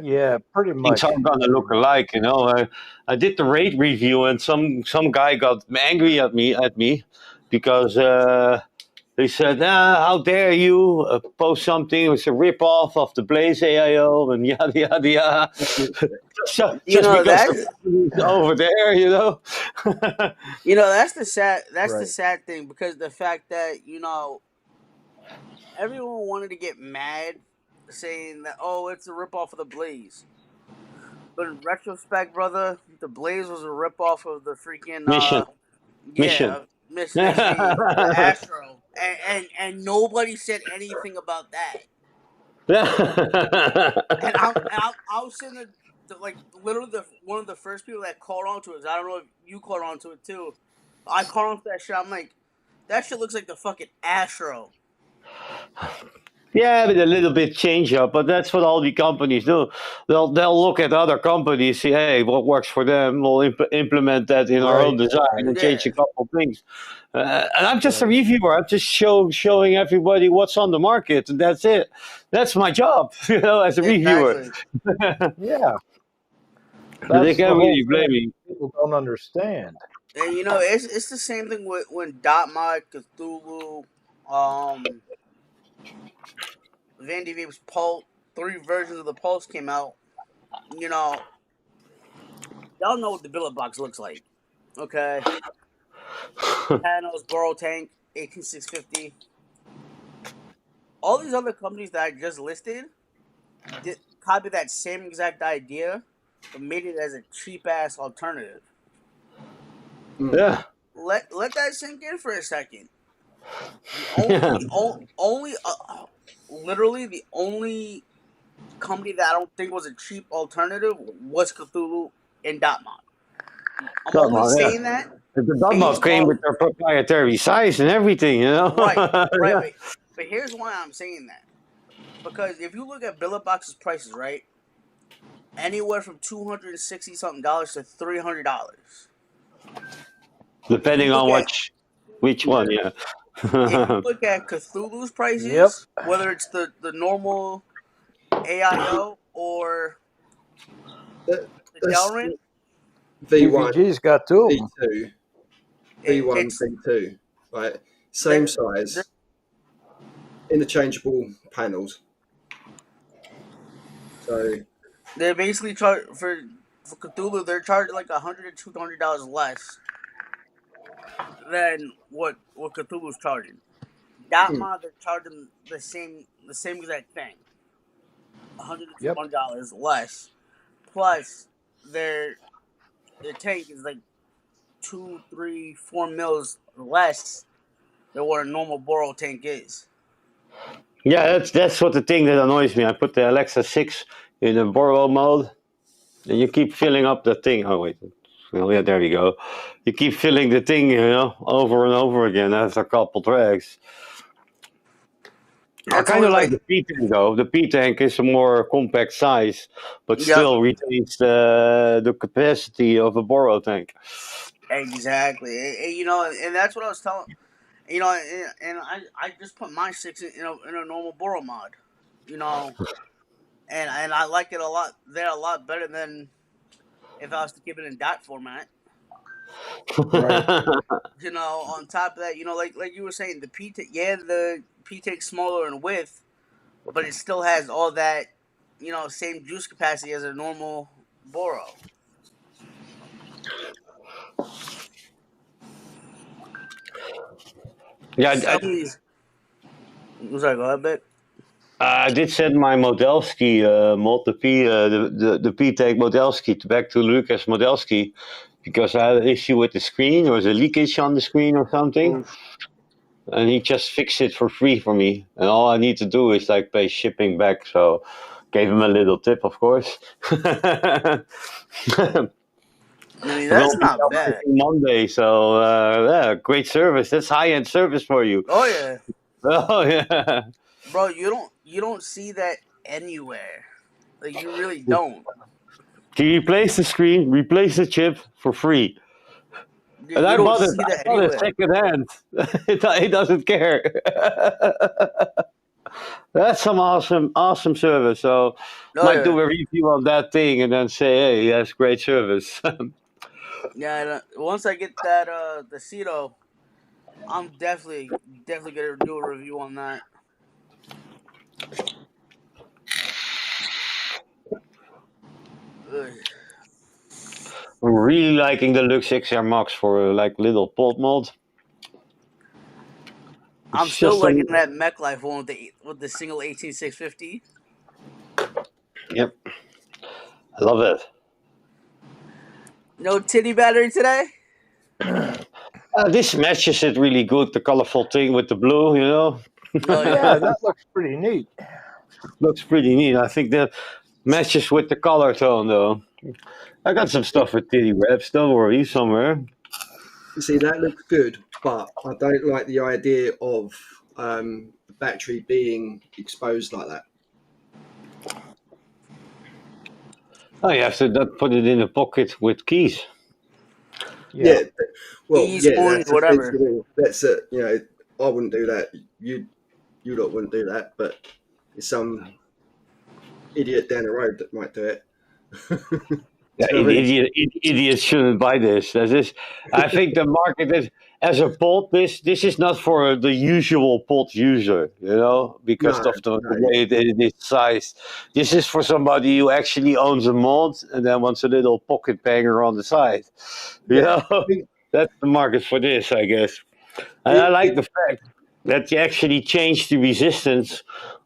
Yeah, pretty much. things are gonna look alike, you know. I did the raid review and some guy got angry at me because they said, how dare you post something? It was a rip-off of the Blaze AIO and yada yada yada. just You know, because the over there, you know. You know, that's the sad Right. thing, because the fact that, you know, everyone wanted to get mad saying that, oh, it's a ripoff of the Blaze. But in retrospect, brother, the Blaze was a ripoff of the freaking Mission. Mission XP, the Astro. And nobody said anything about that. And I was sitting there, like, literally one of the first people that caught on to it. I don't know if you caught on to it too. I caught on to that shit. I'm like, that shit looks like the fucking Astro. Yeah, with a little bit change up, but that's what all the companies do. They'll look at other companies, see, hey, what works for them. We'll implement that in our own Right, design right. and change a Yeah. couple of things. And I'm just a reviewer. I'm just showing everybody what's on the market, and that's it. That's my job, you know, as a reviewer. Exactly. Yeah. But they That's the can't whole really thing blame me. people don't understand. And you know, it's the same thing with when Dot Mod, Cthulhu, um, Vandy Vape's Pulse, 3 versions of the Pulse came out. You know, y'all know what the billet box looks like. Okay, panels, Burrow Tank, 18650. All these other companies that I just listed did copy that same exact idea, but made it as a cheap ass alternative. Yeah. Let that sink in for a second. Yeah. Literally the only company that I don't think was a cheap alternative was Cthulhu and Dotmod. I'm only Dogma, yeah. saying that The Dogma based came off with their proprietary size and everything, you know? right, Yeah. but here's why I'm saying that. Because if you look at Billet Box's prices, right, anywhere from $260 something to $300. If you Depending look on at which one, yeah. if you look at Cthulhu's Yep. prices, whether it's the normal AIO or That, the that's Delrin, V1, PPG's got 2 of them. V2, V1, it's V2, right? Same they're, size, interchangeable panels. So they're basically for Cthulhu. They're charging like $100 to $200 less than what Cthulhu's charging. Dotmod, they're charging the same exact thing, $100 to Yep. $200 less. Plus, their tank is like 2, 3, 4 mils less than what a normal Boro tank is. Yeah, that's what the thing that annoys me. I put the Alexa 6 in the Borrow mode, and you keep filling up the thing. Oh, wait. Well, yeah, there we go. You keep filling the thing, over and over again after a couple tracks. I That's kind only of like like the P tank though. The P tank is a more compact size, but yep, still retains the capacity of a Borrow tank. exactly. You know, and that's what I was telling. You know, and I just put my 6 in a normal Boro mod. You know, and I like it a lot. They're a lot better than if I was to keep it in dot format. Right. You know, on top of that, you know, like you were saying, the P takes smaller in width, but it still has all that, you know, same juice capacity as a normal Boro. Yeah, Some of these, was I go ahead, bit? I did send my Modelski mod, the P-Tech Modelski, back to Lucas Modelski because I had an issue with the screen. There was a leakage on the screen or something, and he just fixed it for free for me. And all I need to do is like pay shipping back. So gave him a little tip, of course. I mean, It that's will be not bad. arriving Monday, so yeah, great service. That's high-end service for you. Oh yeah, Oh yeah. bro, you don't see that anywhere. Like you really don't. To replace the screen, replace the chip for free. And You I don't bought it. see I that bought it anywhere. second hand. He doesn't care. That's some awesome service. So Oh might yeah, do a review on that thing and then say, hey, yes, great service. yeah. Once I get that the Ceto, I'm definitely gonna do a review on that. Ugh. I'm really liking the Lux XR Max for like little pod mod. I'm It's still just liking that Mech Life one with the single 18650. yep, I love it. No titty battery today. This matches it really good. The colorful thing with the blue, Oh Yeah, yeah, that looks pretty neat. looks pretty neat. I think that matches with the color tone though. I got some stuff with titty wraps. Don't worry, somewhere. you see, that looks good, but I don't like the idea of the battery being exposed like that. Oh, you have to put it in a pocket with keys. Yeah, well, keys, yeah, spoons, that's whatever. essentially that's it. You know, I wouldn't do that. You lot wouldn't do that, but it's some idiot down the road that might do it. Yeah, So really, idiots shouldn't buy this. I think the market is as a pot. This is not for the usual pot user, because no, of the no, way it is sized. This is for somebody who actually owns a mod and then wants a little pocket banger on the side. You yeah. know, that's the market for this, I guess. And I It, like it, the fact that you actually change the resistance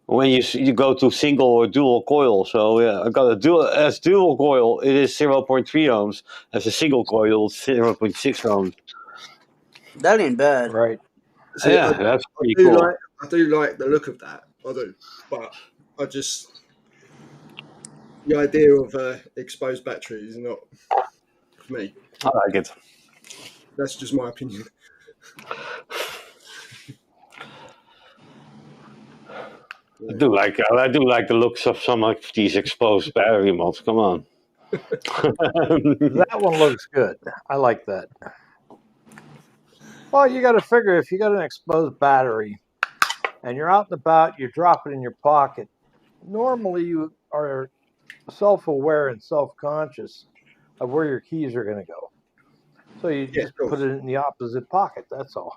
when you go to single or dual coil. So yeah, I got a dual coil. It is 0.3 ohms. As a single coil, 0.6 ohms. That ain't bad. Right. see, Yeah, that's I pretty do cool. like the look of that. I do, but I just the idea of exposed battery is not for me. I like it. That's just my opinion. I do like the looks of some of these exposed battery mods. Come on. That one looks good. I like that. Well, you got to figure if you got an exposed battery and you're out and about, you drop it in your pocket. Normally, you are self-aware and self-conscious of where your keys are going to go. So you Yeah, just of put course. it in the opposite pocket. That's all.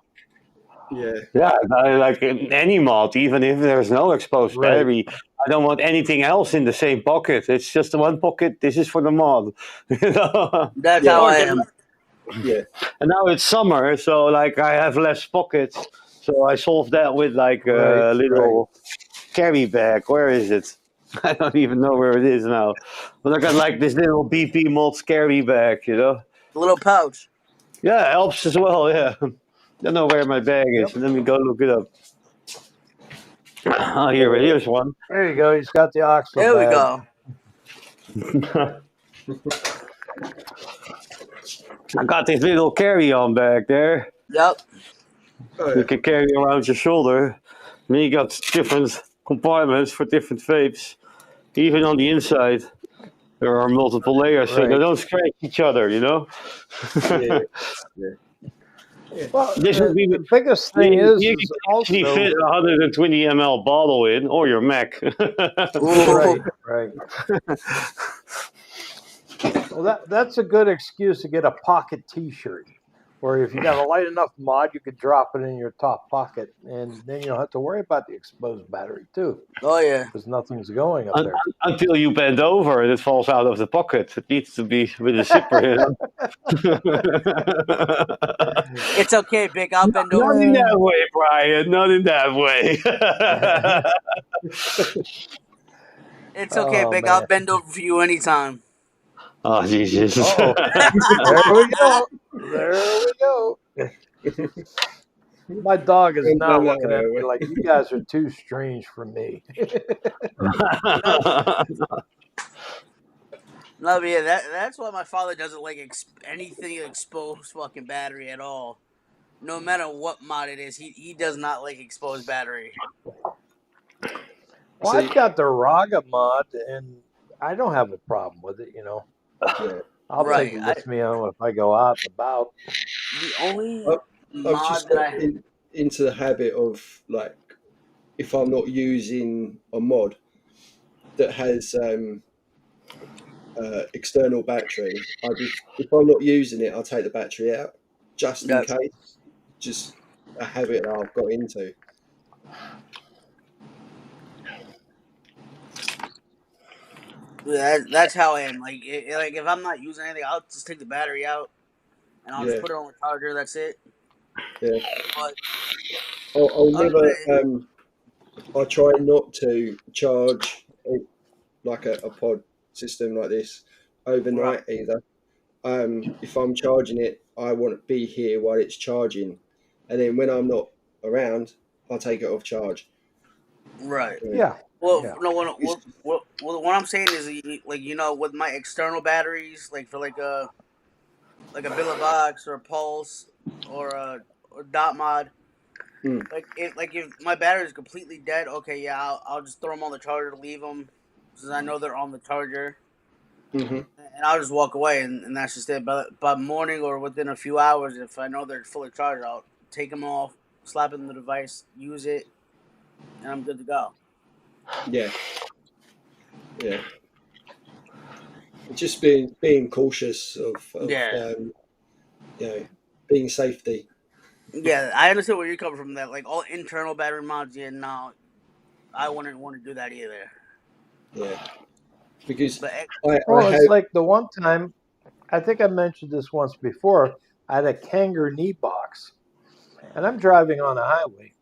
Yeah, Yeah, I like any mod, even if there's no exposed Right. battery. I don't want anything else in the same pocket. It's just the one pocket. This is for the mod. That's Yeah. how I am. yeah, And now it's summer, so like I have less pockets. So I solved that with like Right, a little carry bag. Where is it? I don't even know where it is now. But I got like this little BP mods carry bag, The little pouch. Yeah, it helps as well. Yeah, don't know where my bag is. Yep. Let me go look it up. Oh, here's one. There you go. He's got the OXO There we bag. go. I got this little carry-on bag there. Yep. oh, You yeah. can carry around your shoulder. Then you got different compartments for different vapes. Even on the inside, there are multiple layers, so they Right. don't scratch each other. Yeah. Well, This would be the biggest thing you is can actually also fit a 120 ml bottle in, or your Mac. Ooh. right. Well, that's a good excuse to get a pocket T-shirt, where if you got a light enough mod, you could drop it in your top pocket, and then you don't have to worry about the exposed battery too, Oh yeah. because nothing's going up there. Until you bend over and it falls out of the pocket. It needs to be with a zipper. It's okay, Big. I'll bend Not over. in that way, Brian. Not in that way. It's okay, Oh, Big. man. I'll bend over for you anytime. Oh, Jesus. Uh-oh. There we go. There we go. My dog is now looking at me like, you guys are too strange for me. No, but yeah, that's why my father doesn't like anything exposed fucking battery at all. No matter what mod it is, he does not like exposed battery. Well, I've got the Raga mod, and I don't have a problem with it, Yeah. I'll Right, take it with me if I go out and about. The only I've mod just that got into the habit of, like, if I'm not using a mod that has external battery, if I'm not using it, I'll take the battery out just in Yep. case. Just a habit that I've got into. that's how I am. Like if I'm not using anything, I'll just take the battery out and I'll just Yeah. put it on the charger. That's it. Yeah. But I'll never. other I try not to charge like a pod system like this overnight either. If I'm charging it, I want to be here while it's charging, and then when I'm not around, I'll take it off charge. right. Yeah. Well, Yeah. no. What I'm saying is, like with my external batteries, like for like a Billavox or a Pulse or a Dot Mod, like if my battery is completely dead, okay, yeah, I'll just throw them on the charger, leave them, because I know they're on the charger, Mm-hmm. and I'll just walk away, and that's just it. But by morning or within a few hours, if I know they're fully charged, I'll take them off, slap it in the device, use it, and I'm good to go. Yeah. Yeah. just being cautious of Yeah. being safety. Yeah, I understand where you're coming from. That like all internal battery mods. Yeah, no, I wouldn't want to do that either. Yeah, because But I Well, have it's like the one time, I think I mentioned this once before, I had a Kanger knee box, and I'm driving on a highway.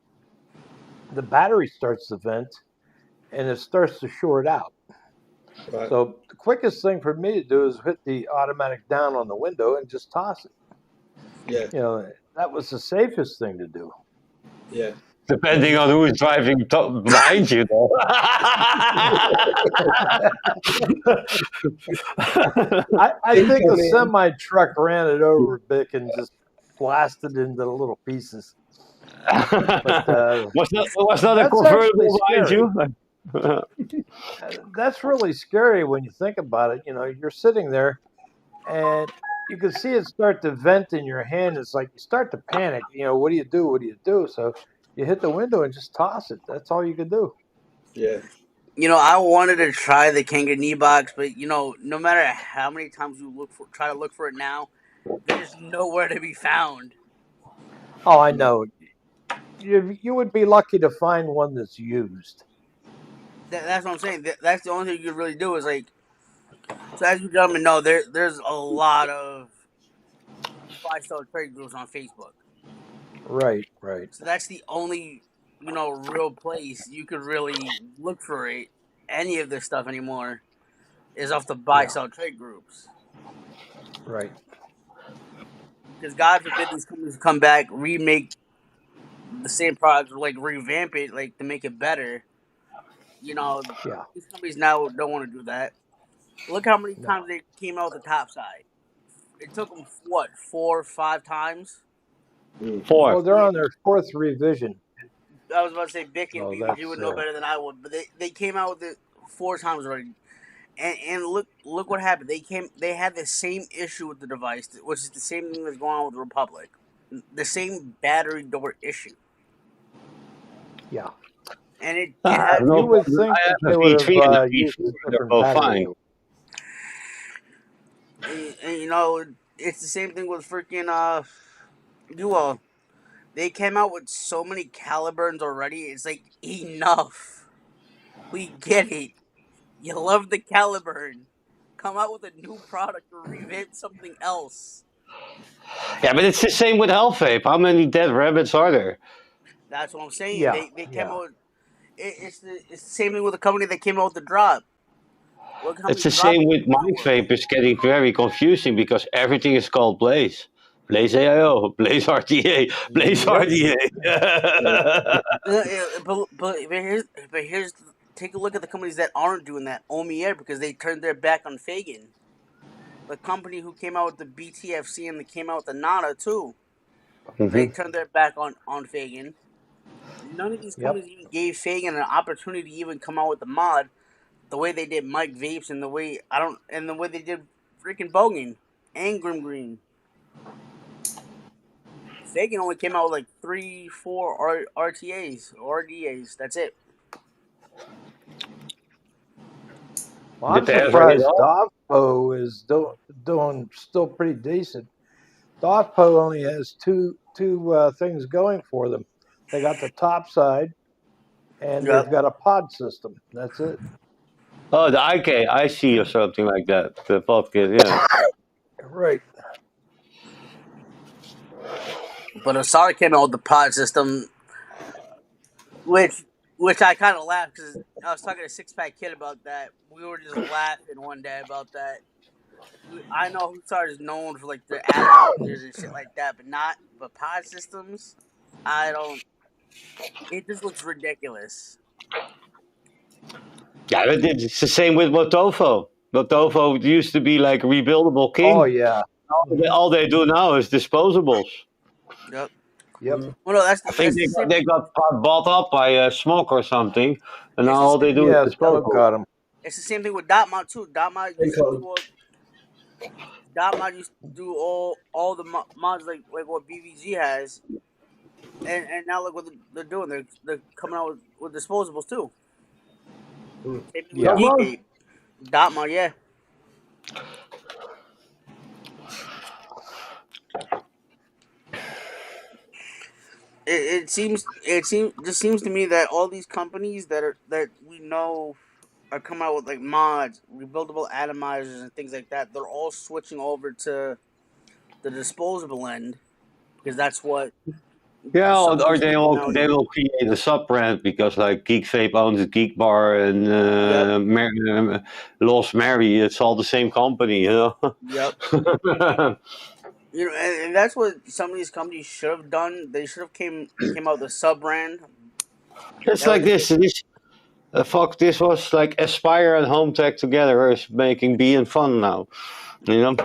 The battery starts to vent, and it starts to short out. right, So the quickest thing for me to do is hit the automatic down on the window and just toss it. yeah, That was the safest thing to do. yeah. Depending on who is driving behind you, though. I think a Incoming. semi truck ran it over Bick and just blasted into little pieces. But was not a that's convertible actually behind scary. you? That's really scary when you think about it. You're sitting there and you can see it start to vent in your hand. It's like you start to panic. What do you do? What do you do? So you hit the window and just toss it. That's all you can do. Yeah, I wanted to try the Kanga knee box, but no matter how many times you try to look for it now, they're just nowhere to be found. Oh, I know. You would be lucky to find one that's used. That's what I'm saying. That's the only thing you could really do is like. So as you gentlemen know, there's a lot of buy-sell trade groups on Facebook. Right. So that's the only real place you could really look for it. Any of this stuff anymore is off the buy-sell trade groups. Right. Because God forbid these companies come back, remake the same product, or like revamp it, like to make it better. Yeah. These companies now don't want to do that. Look how many No. times they came out with the top side. It took them 4 or 5 times. 4. Well, they're on their 4th revision. I was about to say Bick and Oh, BBG would know better than I would, but they came out with it 4 times already. And look what happened. They had the same issue with the device, which is the same thing that's going on with the Republic. The same battery door issue. Yeah. And it I had, You would think that they would V3 and a have used V4, a they're different both battery. fine. and it's the same thing with freaking Duo. They came out with so many Caliburns already. It's like enough. We get it. You love the Caliburn. Come out with a new product or revamp something else. Yeah, but it's the same with Hellvape. How many dead rabbits are there? That's what I'm saying. Yeah. They came out. It's the same thing with the company that came out with the drop. Look how It's many the drops same with there were. MindVape. It's getting very confusing because everything is called Blaze. Blaze AIO, Blaze RTA, Blaze Yep. RDA. But here's take a look at the companies that aren't doing that. Omier, because they turned their back on Fagan. The company who came out with the BTFC and they came out with the Nada too. They turned their back on Fagan. None of these companies even gave Fagan an opportunity to even come out with the mod, the way they did Mike Vapes and the way they did freaking Bogan and Grim Green. Fagan only came out with like 3, 4 RTAs or RDAs. That's it. Well, I'm Did they ever hit surprised off? Dovpo is doing still pretty decent. Dovpo only has two things going for them. They got the top side, and Yep. they've got a pod system. That's it. Oh, the IC or something like that. The podcast, yeah. Right. But Asara came out with the pod system, which I kind of laughed because I was talking to Six Pack Kid about that. We were just laughing one day about that. I know Asara is known for like their adapters and shit like that, but pod systems. I don't. It just looks ridiculous. Yeah, but it's the same with Motofo. Motofo used to be like rebuildable king. Oh yeah. All they do now is disposables. Yep. Yep. Well, no, I think they got bought up by Smoke or something, and now all they do Yeah, is Smoke disposables. got them. It's the same thing with Dotmod too. Dotmod used to do all the mods like what BVG has, and now look what they're doing. They're coming out with disposables too. Same thing with Yeah. Geekgate. Dotmod, yeah. Just seems to me that all these companies that we know are coming out with like mods, rebuildable atomizers, and things like that. They're all switching over to the disposable end because that's what Yeah, or Sony's doing now. they will create a sub brand because like Geek Vape owns Geek Bar and Yep, Lost Mary. It's all the same company, you know. yep. And that's what some of these companies should have done. They should have came out with a sub brand. It's That like way, fuck, this was like Aspire and Home Tech together is making being fun now, you know.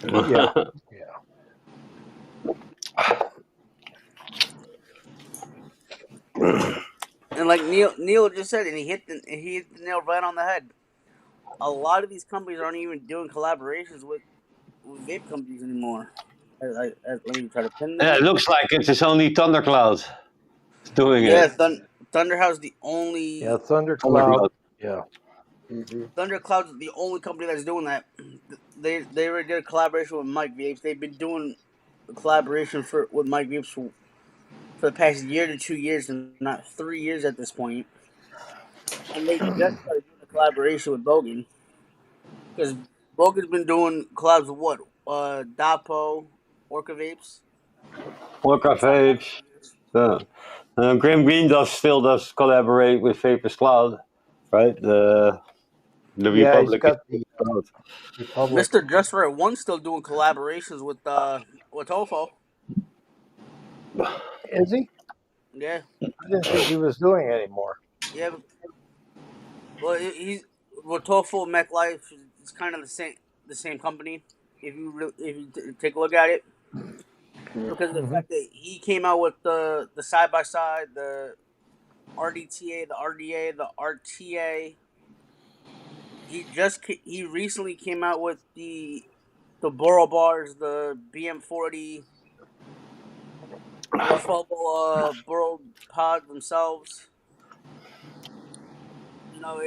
Yeah. and like Neil just said, and he hit the nail right on the head. A lot of these companies aren't even doing collaborations with vape companies anymore. Let me try to pin Yeah, this. it looks like it's only Thundercloud doing Yeah, it. Thunderhouse the only Yeah, Thundercloud. Yeah. Mm-hmm. Thundercloud's the only company that's doing that. They already did a collaboration with Mike Vapes. They've been doing a collaboration with Mike Vapes for the past year to 2 years, and not 3 years at this point. And they just started doing a collaboration with Bogan because Bogan's been doing collabs with what? Dapo, Orca Vapes. Orca Vapes. Yeah. Grim Green still does collaborate with Vapors Cloud, right? The Yeah, he's Republic. got the Republic. Mr. Just Right One's still doing collaborations with Tofo. Is he? Yeah, I didn't think he was doing anymore. yeah. Well, he's Tofo MechLife. It's kind of the same company. If you take a look at it, because of the fact that he came out with the side by side, the RDTA, the RDA, the RTA. He recently came out with the Boro bars, the BM40, refillable Boro pod themselves. You know,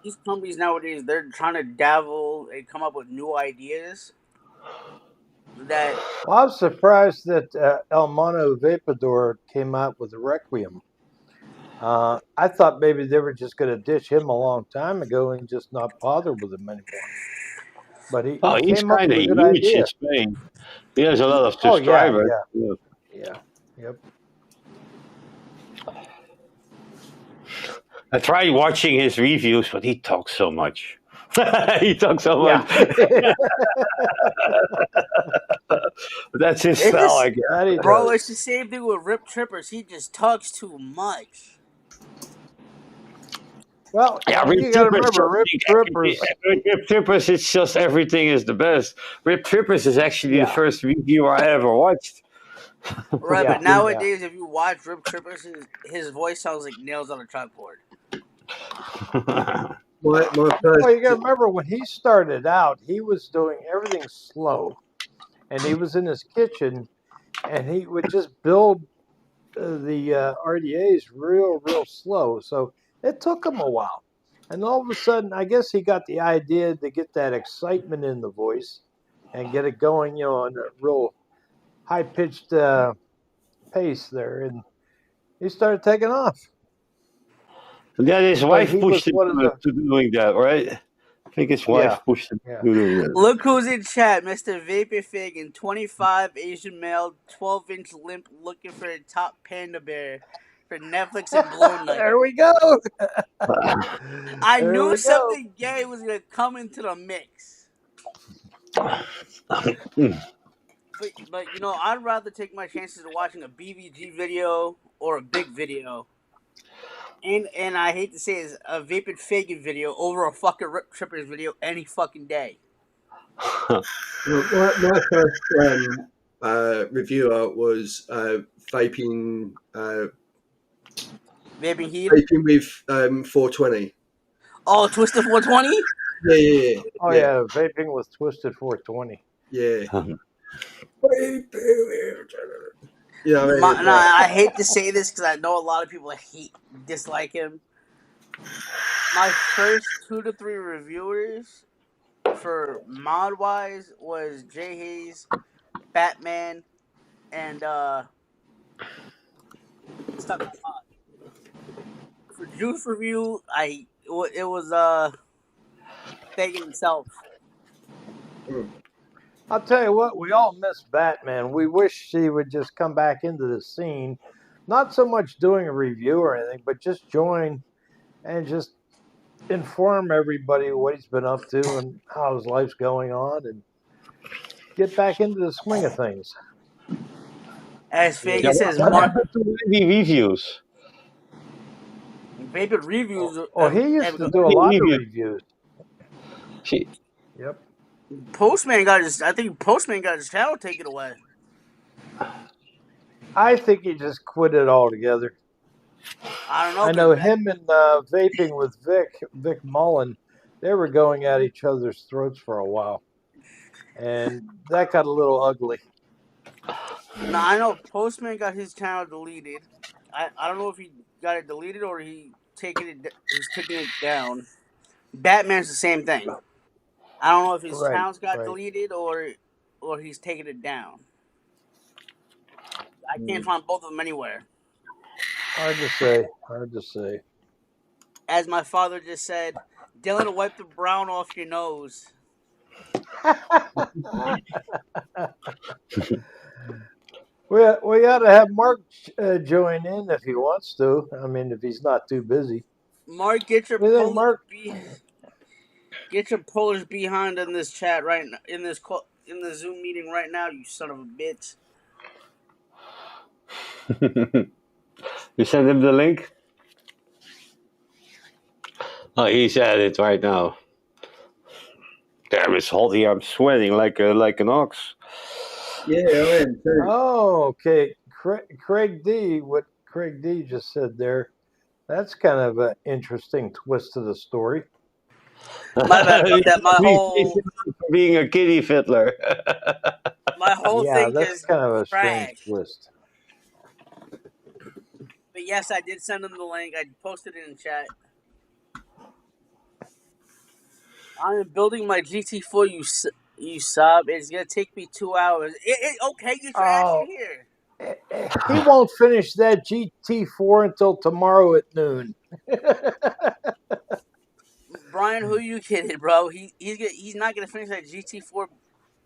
these companies nowadays, they're trying to dabble and come up with new ideas that. Well, I was surprised that El Mono Vapador came out with a Requiem. I thought maybe they were just going to ditch him a long time ago and just not bother with him anymore. But he He's came up kind with of a good huge idea. in Spain. He has a lot of Oh, yeah, subscribers. yeah. Yep. I tried watching his reviews, but he talks so much. He talks so much. That's his It's style, just- I guess. That he Bro, does. it's the same thing with Rip Trippers. He just talks too much. Well, Yeah, you got to remember, Rip Trippers. Rip Trippers, it's just everything is the best. Rip Trippers is actually the first review I ever watched. Right, Yeah, but nowadays, if you watch Rip Trippers, his voice sounds like nails on a chalkboard. My first, Well, you got to remember when he started out, he was doing everything slow, and he was in his kitchen, and he would just build the RDAs real slow. So it took him a while, and all of a sudden, I guess he got the idea to get that excitement in the voice and get it going, on a real high pitched pace there, and he started taking off. Yeah, his wife he pushed was him one of the- to doing that, right? I think his wife pushed him to doing that. Look who's in chat, Mr. Vapor Fig, and 25 Asian male, 12-inch limp, looking for a top panda bear for Netflix and Blown Night. There we go. I There we knew go. something gay was gonna come into the mix. But I'd rather take my chances of watching a BVG video or a big video. And I hate to say it's a Vapid Fagin video over a fucking Rip Trippers video any fucking day. my first reviewer was vaping Vaping Heat. vaping with 420. Oh, Twisted 420? Yeah. Oh yeah, vaping with Twisted 420. Yeah. You know what I mean? I hate to say this because I know a lot of people dislike him. My first 2 to 3 reviewers for mod wise was Jay Hayes, Batman, and Stuck on Mod. For Juice review, it was Fagan himself. I'll tell you what, we all miss Batman. We wish he would just come back into the scene. Not so much doing a review or anything, but just join and just inform everybody what he's been up to and how his life's going on and get back into the swing of things. As Fagan says, What Mark, happened to the reviews? Vapid reviews. Oh, he used to do a lot of reviews. She, Yep. Postman got his. I think Postman got his channel taken away. I think he just quit it altogether. I don't know. I know him and vaping with Vic Mullen, they were going at each other's throats for a while. And that got a little ugly. No, I know Postman got his channel deleted. I don't know if he got it deleted or he's taking it down. Batman's the same thing. I don't know if his channels got deleted or he's taking it down. I can't find both of them anywhere. Hard to say. As my father just said, Dylan, wipe the brown off your nose. We ought to have Mark join in if he wants to. I mean, if he's not too busy. Mark, get your Polish behind in this chat right now, in the Zoom meeting right now, you son of a bitch. You send him the link? Oh, he's at it right now. Damn, it's hot here. I'm sweating like an ox. Yeah, I am too. Oh, okay. Craig D, what Craig D just said there, that's kind of an interesting twist to the story. My bad about that. My whole being a kitty fiddler. My whole thing that's is kind of a trash. strange twist. But yes, I did send him the link. I posted it in chat. I am building my GT4. You sub. It's gonna take me 2 hours. Okay, get your ass in here. He won't finish that GT4 until tomorrow at noon. Brian, who you kidding, bro? He's not gonna finish that GT4.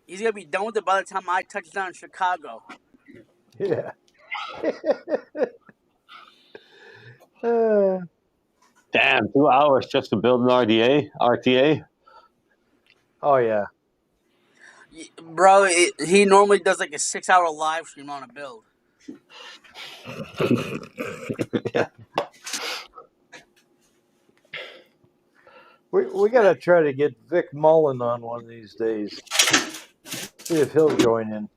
He's gonna be done with it by the time I touch down in Chicago. Yeah. Damn, 2 hours just to build an RTA? Oh, yeah. Bro, he normally does like a 6-hour live stream on a build. Yeah. We got to try to get Vic Mullen on one of these days. See if he'll join in.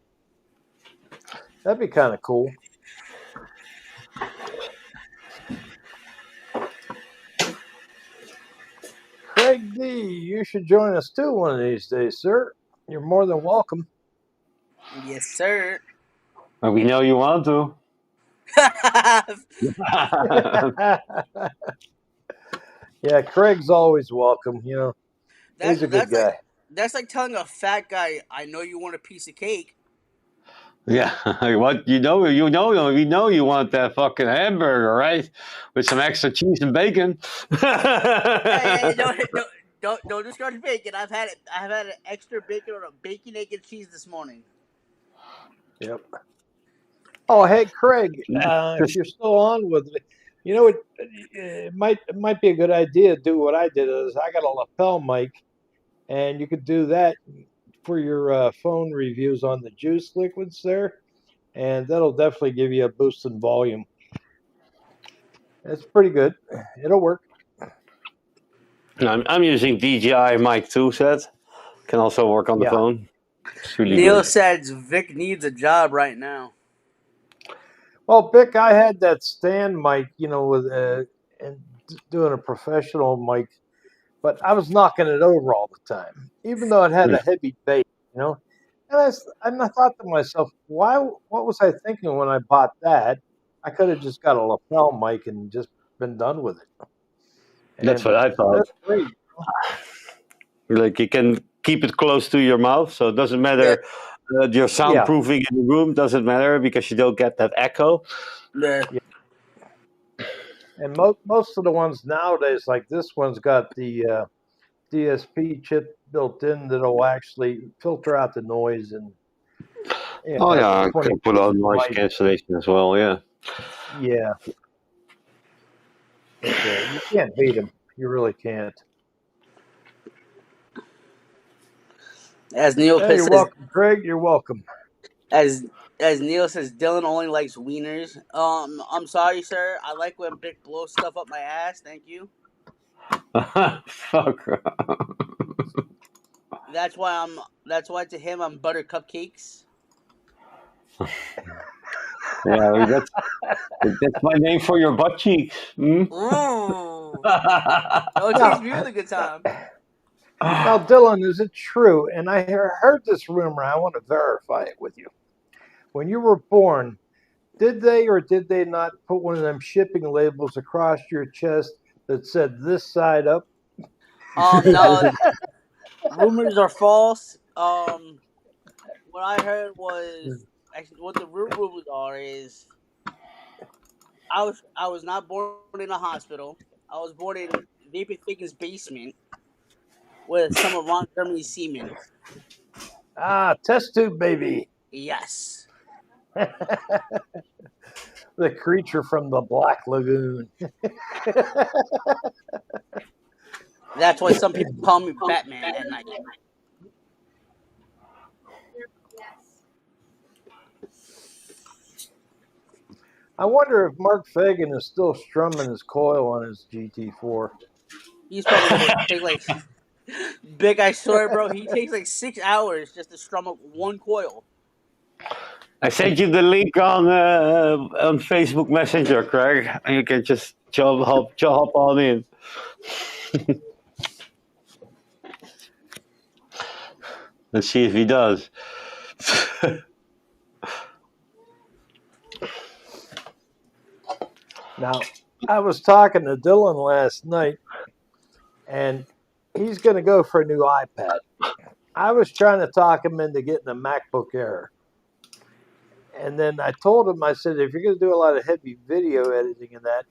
That'd be kind of cool. Craig D, you should join us too one of these days, sir. You're more than welcome. Yes, sir. Well, we know you want to. Yeah, Craig's always welcome. You know, he's a good guy. That's like telling a fat guy, "I know you want a piece of cake." Yeah, what we know you want that fucking hamburger, right? With some extra cheese and bacon. Hey, don't discard bacon. I've had an extra bacon or a bacon, egg, and cheese this morning. Yep. Oh, hey, Craig, if you're still on with me, you know, it might be a good idea to do what I did. Is I got a lapel mic, and you could do that for your phone reviews on the juice liquids there, and that'll definitely give you a boost in volume. It's pretty good. It'll work. I'm using DJI Mic 2 set. Can also work on the phone. Really Neil good. says Vic needs a job right now. Well, Vic, I had that stand mic, you know, with and doing a professional mic, but I was knocking it over all the time, even though it had a heavy bass, you know. And I thought to myself, what was I thinking when I bought that? I could have just got a lapel mic and just been done with it. That's And what I thought. that's great. Like you can keep it close to your mouth, so it doesn't Yeah. matter. Your Yeah. soundproofing in the room doesn't matter because you don't get that echo. Yeah. And most of the ones nowadays, like this one's got the DSP chip built in that'll actually filter out the noise and Oh at yeah, I 20 can put on noise wide. cancellation as well. Yeah. Yeah, but you can't beat them. You really can't. As Neil Hey, you're says, welcome, Craig. You're welcome. as Neil says, Dylan only likes wieners. I'm sorry, sir. I like when Bick blows stuff up my ass. Thank you. Fuck. That's why to him I'm butter cupcakes. Yeah, that's my name for your butt cheeks. Hmm? Oh, it Now, takes me with a good time. now, Dylan, is it true? And I heard this rumor. I want to verify it with you. When you were born, did they or did they not put one of them shipping labels across your chest that said "this side up"? No, rumors are false. What I heard was actually what the real rumors are is I was not born in a hospital. I was born in Vapor Thickens basement with some of Ron Jeremy's semen. Test tube baby. Yes. The creature from the Black Lagoon. That's why some people call me Batman at night. I wonder if Mark Fagan is still strumming his coil on his GT4. He's probably gonna take like Big, I swear, bro, he takes like 6 hours just to strum up one coil. I sent you the link on Facebook Messenger, Craig, and you can just hop on in. Let's see if he does. Now, I was talking to Dylan last night, and he's going to go for a new iPad. I was trying to talk him into getting a MacBook Air. And then I told him, I said, if you're going to do a lot of heavy video editing and that,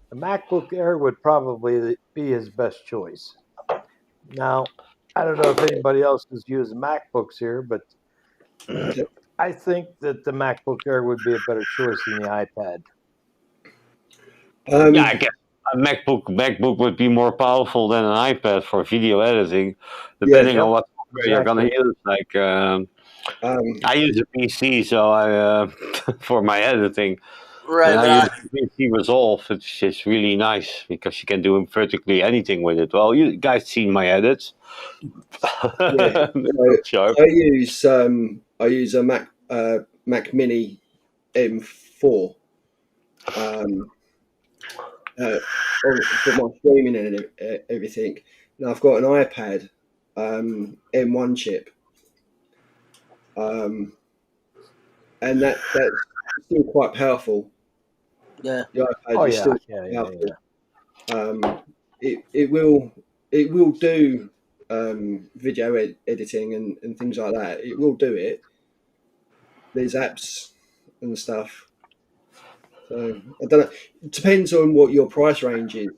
the MacBook Air would probably be his best choice. Now, I don't know if anybody else is using MacBooks here, but I think that the MacBook Air would be a better choice than the iPad. Yeah, I guess a MacBook would be more powerful than an iPad for video editing, depending on what software you're gonna use. Like I use a PC, so I for my editing. Right, and I use PC Resolve. It's just really nice because you can do vertically anything with it. Well, you guys seen my edits. Yeah. Sharp. I use a Mac Mini M4 for my streaming and everything. Now I've got an iPad M1 chip, and that's still quite powerful. Yeah. The iPad is still powerful. It will do video editing and things like that. It will do it. There's apps and stuff. So I don't know. It depends on what your price range is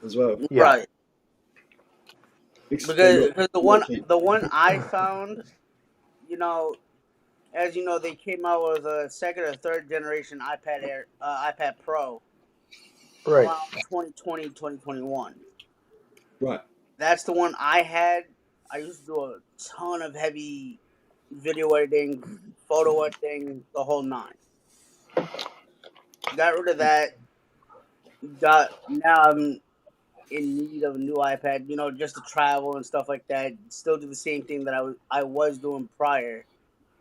as well. Yeah. Right. Because the one I found, as you know, they came out with a second or third generation iPad Air, iPad Pro, right, around 2020, 2021. Right. That's the one I had. I used to do a ton of heavy video editing, photo editing, the whole nine. Got rid of that. Now I'm in need of a new iPad, just to travel and stuff like that. Still do the same thing that I was doing prior.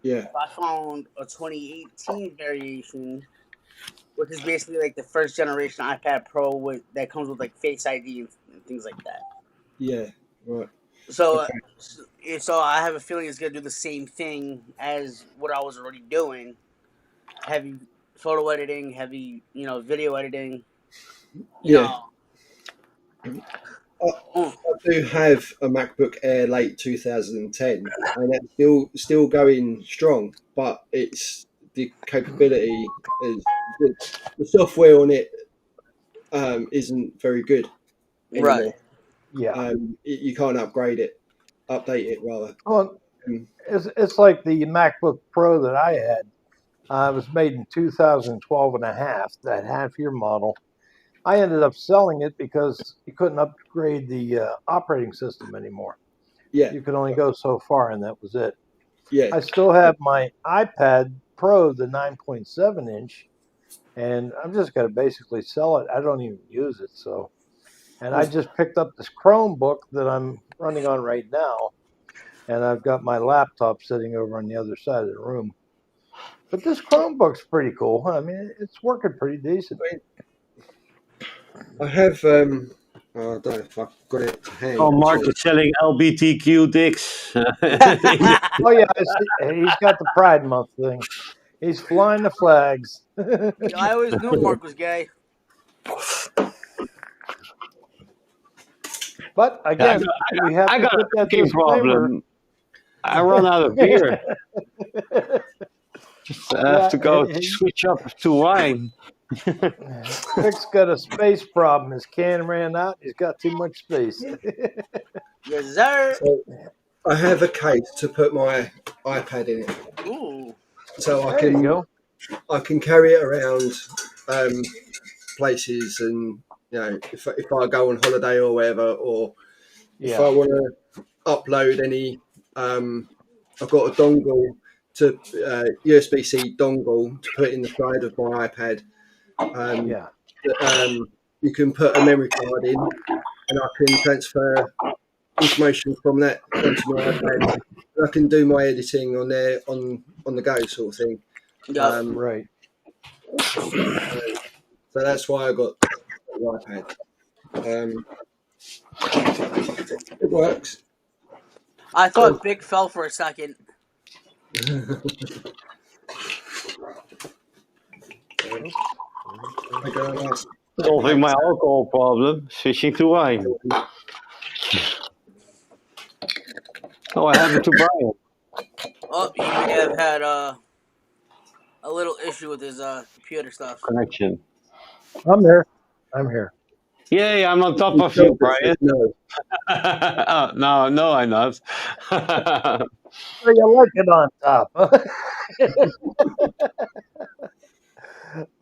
Yeah. I found a 2018 variation, which is basically like the first generation iPad Pro that comes with like Face ID and things like that. Yeah. Right. So, so I have a feeling it's gonna do the same thing as what I was already doing. Heavy photo editing, heavy, video editing. You know. Oh, I do have a MacBook Air late 2010, and it's still going strong. But it's the capability is the software on it isn't very good right. anymore. Yeah. You can't update it rather. Well, Um, it's like the MacBook Pro that I had. It was made in 2012 and a half, that half-year model. I ended up selling it because you couldn't upgrade the operating system anymore. yeah, You could only go so far, and that was it. yeah. I still have my iPad Pro, the 9.7 inch, and I'm just going to basically sell it. I don't even use it. So, and I just picked up this Chromebook that I'm running on right now, and I've got my laptop sitting over on the other side of the room. But this Chromebook's pretty cool. I mean, it's working pretty decent. I have. I don't know if I've got it to hand. Oh, Mark is selling LBTQ dicks. Oh yeah, I see. He's got the Pride Month thing. He's flying the flags. I always knew Mark was gay. But again, we have I to got put a that fucking disclaimer. problem. I run out of beer. I have to go switch up to wine. Rick's got a space problem. His can ran out. He's got too much space. Yes, sir. So I have a case to put my iPad in it, Ooh. so There you go. I can carry it around places, and if I go on holiday or whatever, or if I want to upload any, I've got a dongle to USB-C dongle to put in the side of my iPad. You can put a memory card in, and I can transfer information from that onto my iPad. And I can do my editing on there on the go, sort of thing. Yeah. Right. So that's why I got the iPad. It works. I thought Vic fell for a second. Solving my alcohol problem, switching to wine. Oh, I happen to buy it. Oh, he may have had a little issue with his computer stuff. Connection. I'm here. I'm here. Yay, I'm on top of you, Brian. No. Oh, no, I'm not. So you like it on top.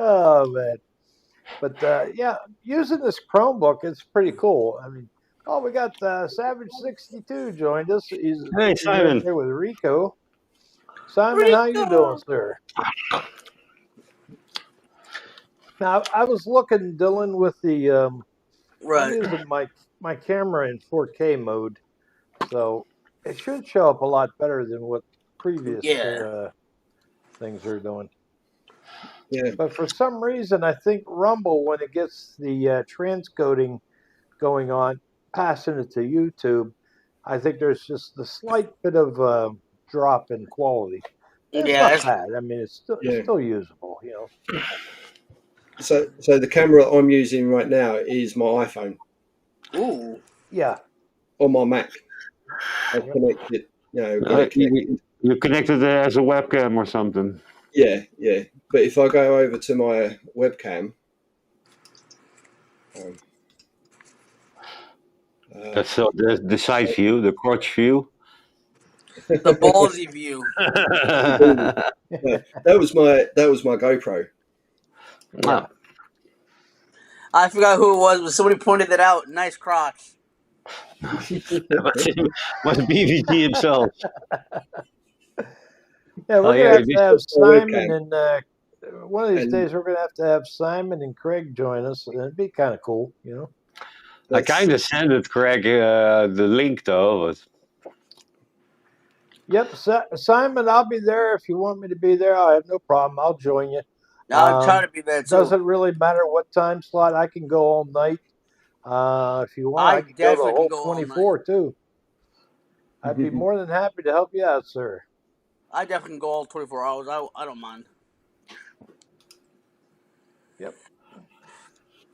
Oh, man. But, yeah, using this Chromebook, it's pretty cool. I mean, we got Savage62 joined us. He's Simon. right there with Rico. Simon, how you doing, sir? Now, I was looking, Dylan, with the I'm using my camera in 4K mode, so it should show up a lot better than what previous things are doing. Yeah. But for some reason, I think Rumble, when it gets the transcoding going on, passing it to YouTube, I think there's just a slight bit of drop in quality. It's not bad. I mean, it's still usable, So the camera I'm using right now is my iPhone. Ooh. Yeah. On my Mac. I connected, You connected it as a webcam or something. Yeah. But if I go over to my webcam, that's the side view, the crotch view. The ballsy view. that was my GoPro. Yeah. I forgot who it was, but somebody pointed that out. Nice crotch. That was BVG himself. Yeah, we're going to have Simon and one of these days we're going to have Simon and Craig join us. And it'd be kind of cool, I kind of sent Craig the link though. But... Yep, Simon, I'll be there if you want me to be there. I have no problem. I'll join you. I'm trying to be there too. Doesn't really matter what time slot. I can go all night. If you want, I can go the whole 24 too. I'd be more than happy to help you out, sir. I definitely can go all 24 hours. I don't mind. Yep.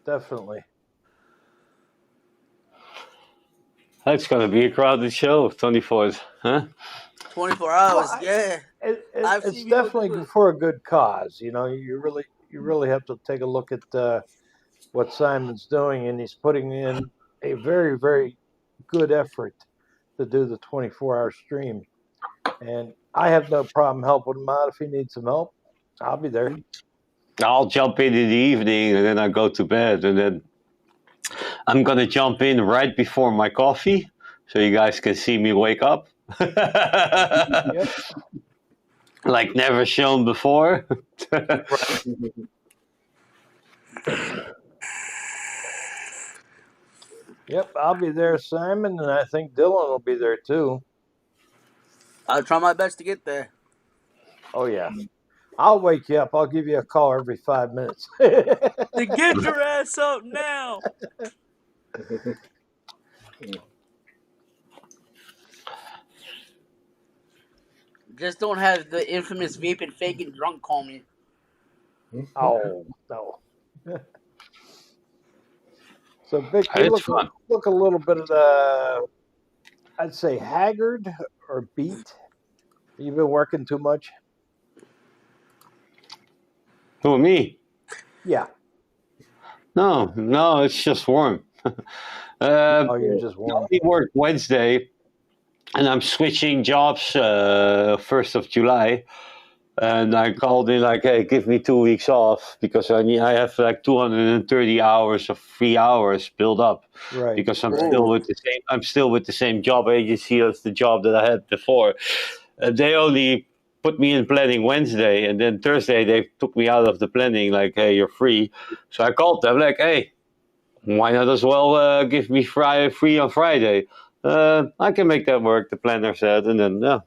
Definitely. That's gonna be a crowded show, 24th, huh? 24 hours. Well, Yeah, I've it's seen people definitely do it. for a good cause. You know, you really have to take a look at what Simon's doing, and he's putting in a very, very good effort to do the 24-hour stream. And I have no problem helping him out if he needs some help. I'll be there. I'll jump in the evening and then I go to bed, and then I'm gonna jump in right before my coffee, so you guys can see me wake up. Yep. Like never shown before. Yep, I'll be there, Simon, and I think Dylan will be there too. I'll try my best to get there. Oh yeah. I'll wake you up. I'll give you a call every 5 minutes. Then get your ass up now. Just don't have the infamous vaping, faking, drunk call me. Oh no. So Vic, It's you fun. look a little bit I'd say haggard or beat. You've been working too much? Who, me? Yeah. No, it's just warm. Oh, you're just I warm. only work Wednesday, and I'm switching jobs 1st of July. And I called in like, hey, give me 2 weeks off because I have like 230 hours of free hours built up Right. because I'm still with the same job agency as the job that I had before. They only put me in planning Wednesday, and then Thursday they took me out of the planning. Like, hey, you're free. So I called them like, hey, why not as well give me free on Friday? I can make that work. The planner said, and then yeah.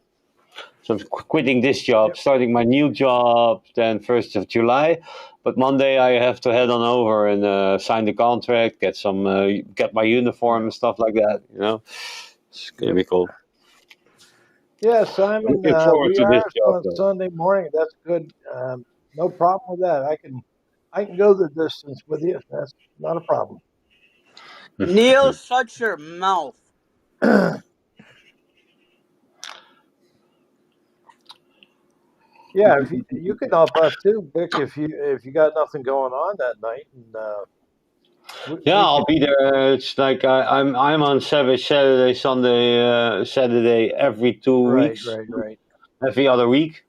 So I'm quitting this job, starting my new job then 1st of July. But Monday I have to head on over and sign the contract, get my uniform and stuff like that. You know, it's gonna be cool. Yeah, Simon. Looking forward We to are this job, on though. Sunday morning. That's good. No problem with that. I can go the distance with you. That's not a problem. Neil, shut your mouth. Yeah, if you can help us too, Vic, if you got nothing going on that night. And Yeah, I'll be there. It's like I'm on Savage Saturday, Sunday, Saturday every 2 weeks, right. every other week.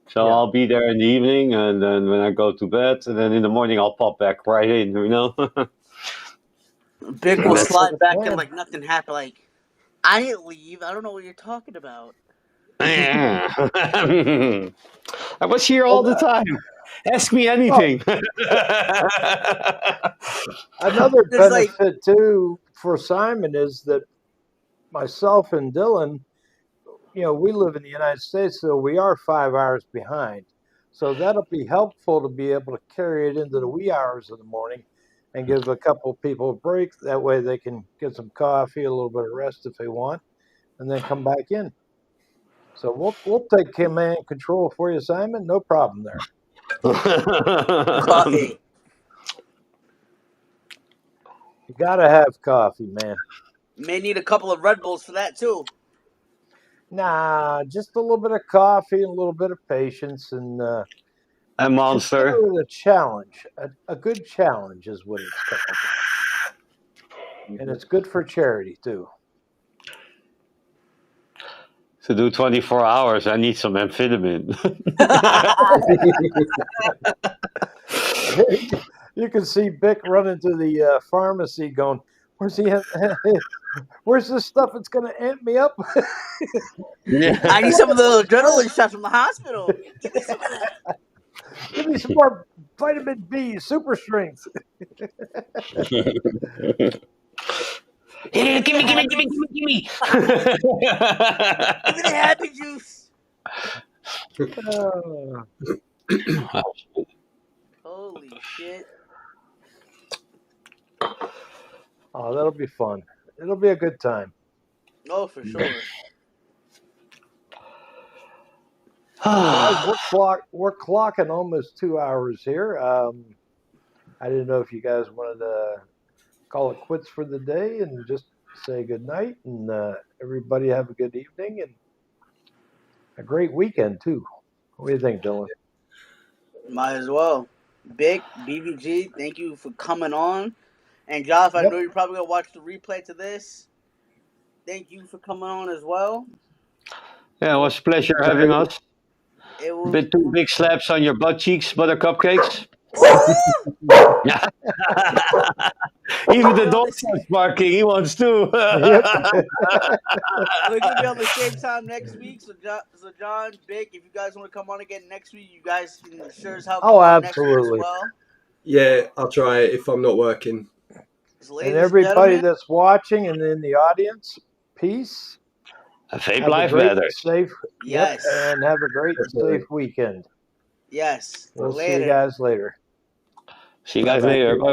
So Yeah. I'll be there in the evening, and then when I go to bed, and then in the morning I'll pop back right in. You know. Vic will That's slide the back plan. in like nothing happened. Like, I didn't leave. I don't know what you're talking about. I was here all the time. Ask me anything. Another There's like- benefit too for Simon is that myself and Dylan, we live in the United States, so we are 5 hours behind. So that'll be helpful to be able to carry it into the wee hours of the morning and give a couple people a break. That way they can get some coffee, a little bit of rest if they want, and then come back in. So we'll take command control for you, Simon. No problem there. Coffee. You gotta have coffee, man. May need a couple of Red Bulls for that too. Nah, just a little bit of coffee and a little bit of patience, and A monster. consider it a challenge. A good challenge is what it's called, and it's good for charity too. To do 24 hours, I need some amphetamine. You can see Vic running to the pharmacy, going, "Where's where's this stuff that's going to amp me up?" I need some of the adrenaline shots from the hospital. Give me some of that. Give me some more vitamin B, super strength. Give me. Give me the happy juice. Holy shit. Oh, that'll be fun. It'll be a good time. Oh, for sure. Guys, we're clocking almost 2 hours here. I didn't know if you guys wanted to call it quits for the day and just say good night, and everybody have a good evening and a great weekend too. What do you think, Dylan? Might as well. Big BVG, thank you for coming on. And Josh, I Yep. know you're probably gonna watch the replay to this. Thank you for coming on as well. Yeah, it was a pleasure having us. It was Bit two big slaps on your butt cheeks, butter cupcakes. Even the dog starts barking. He wants to. Yep. We're gonna be on the same time next week. So John, Big, if you guys want to come on again next week, you guys can sure as hell come Oh, on next week as absolutely. well. Yeah, I'll try it if I'm not working. So, ladies And everybody gentlemen, that's watching and in the audience, peace. A vape Have a life great, matter. safe, yes, and have a great, safe weekend. yes. We'll see Later. you guys later. See you guys Bye-bye. later. Bye.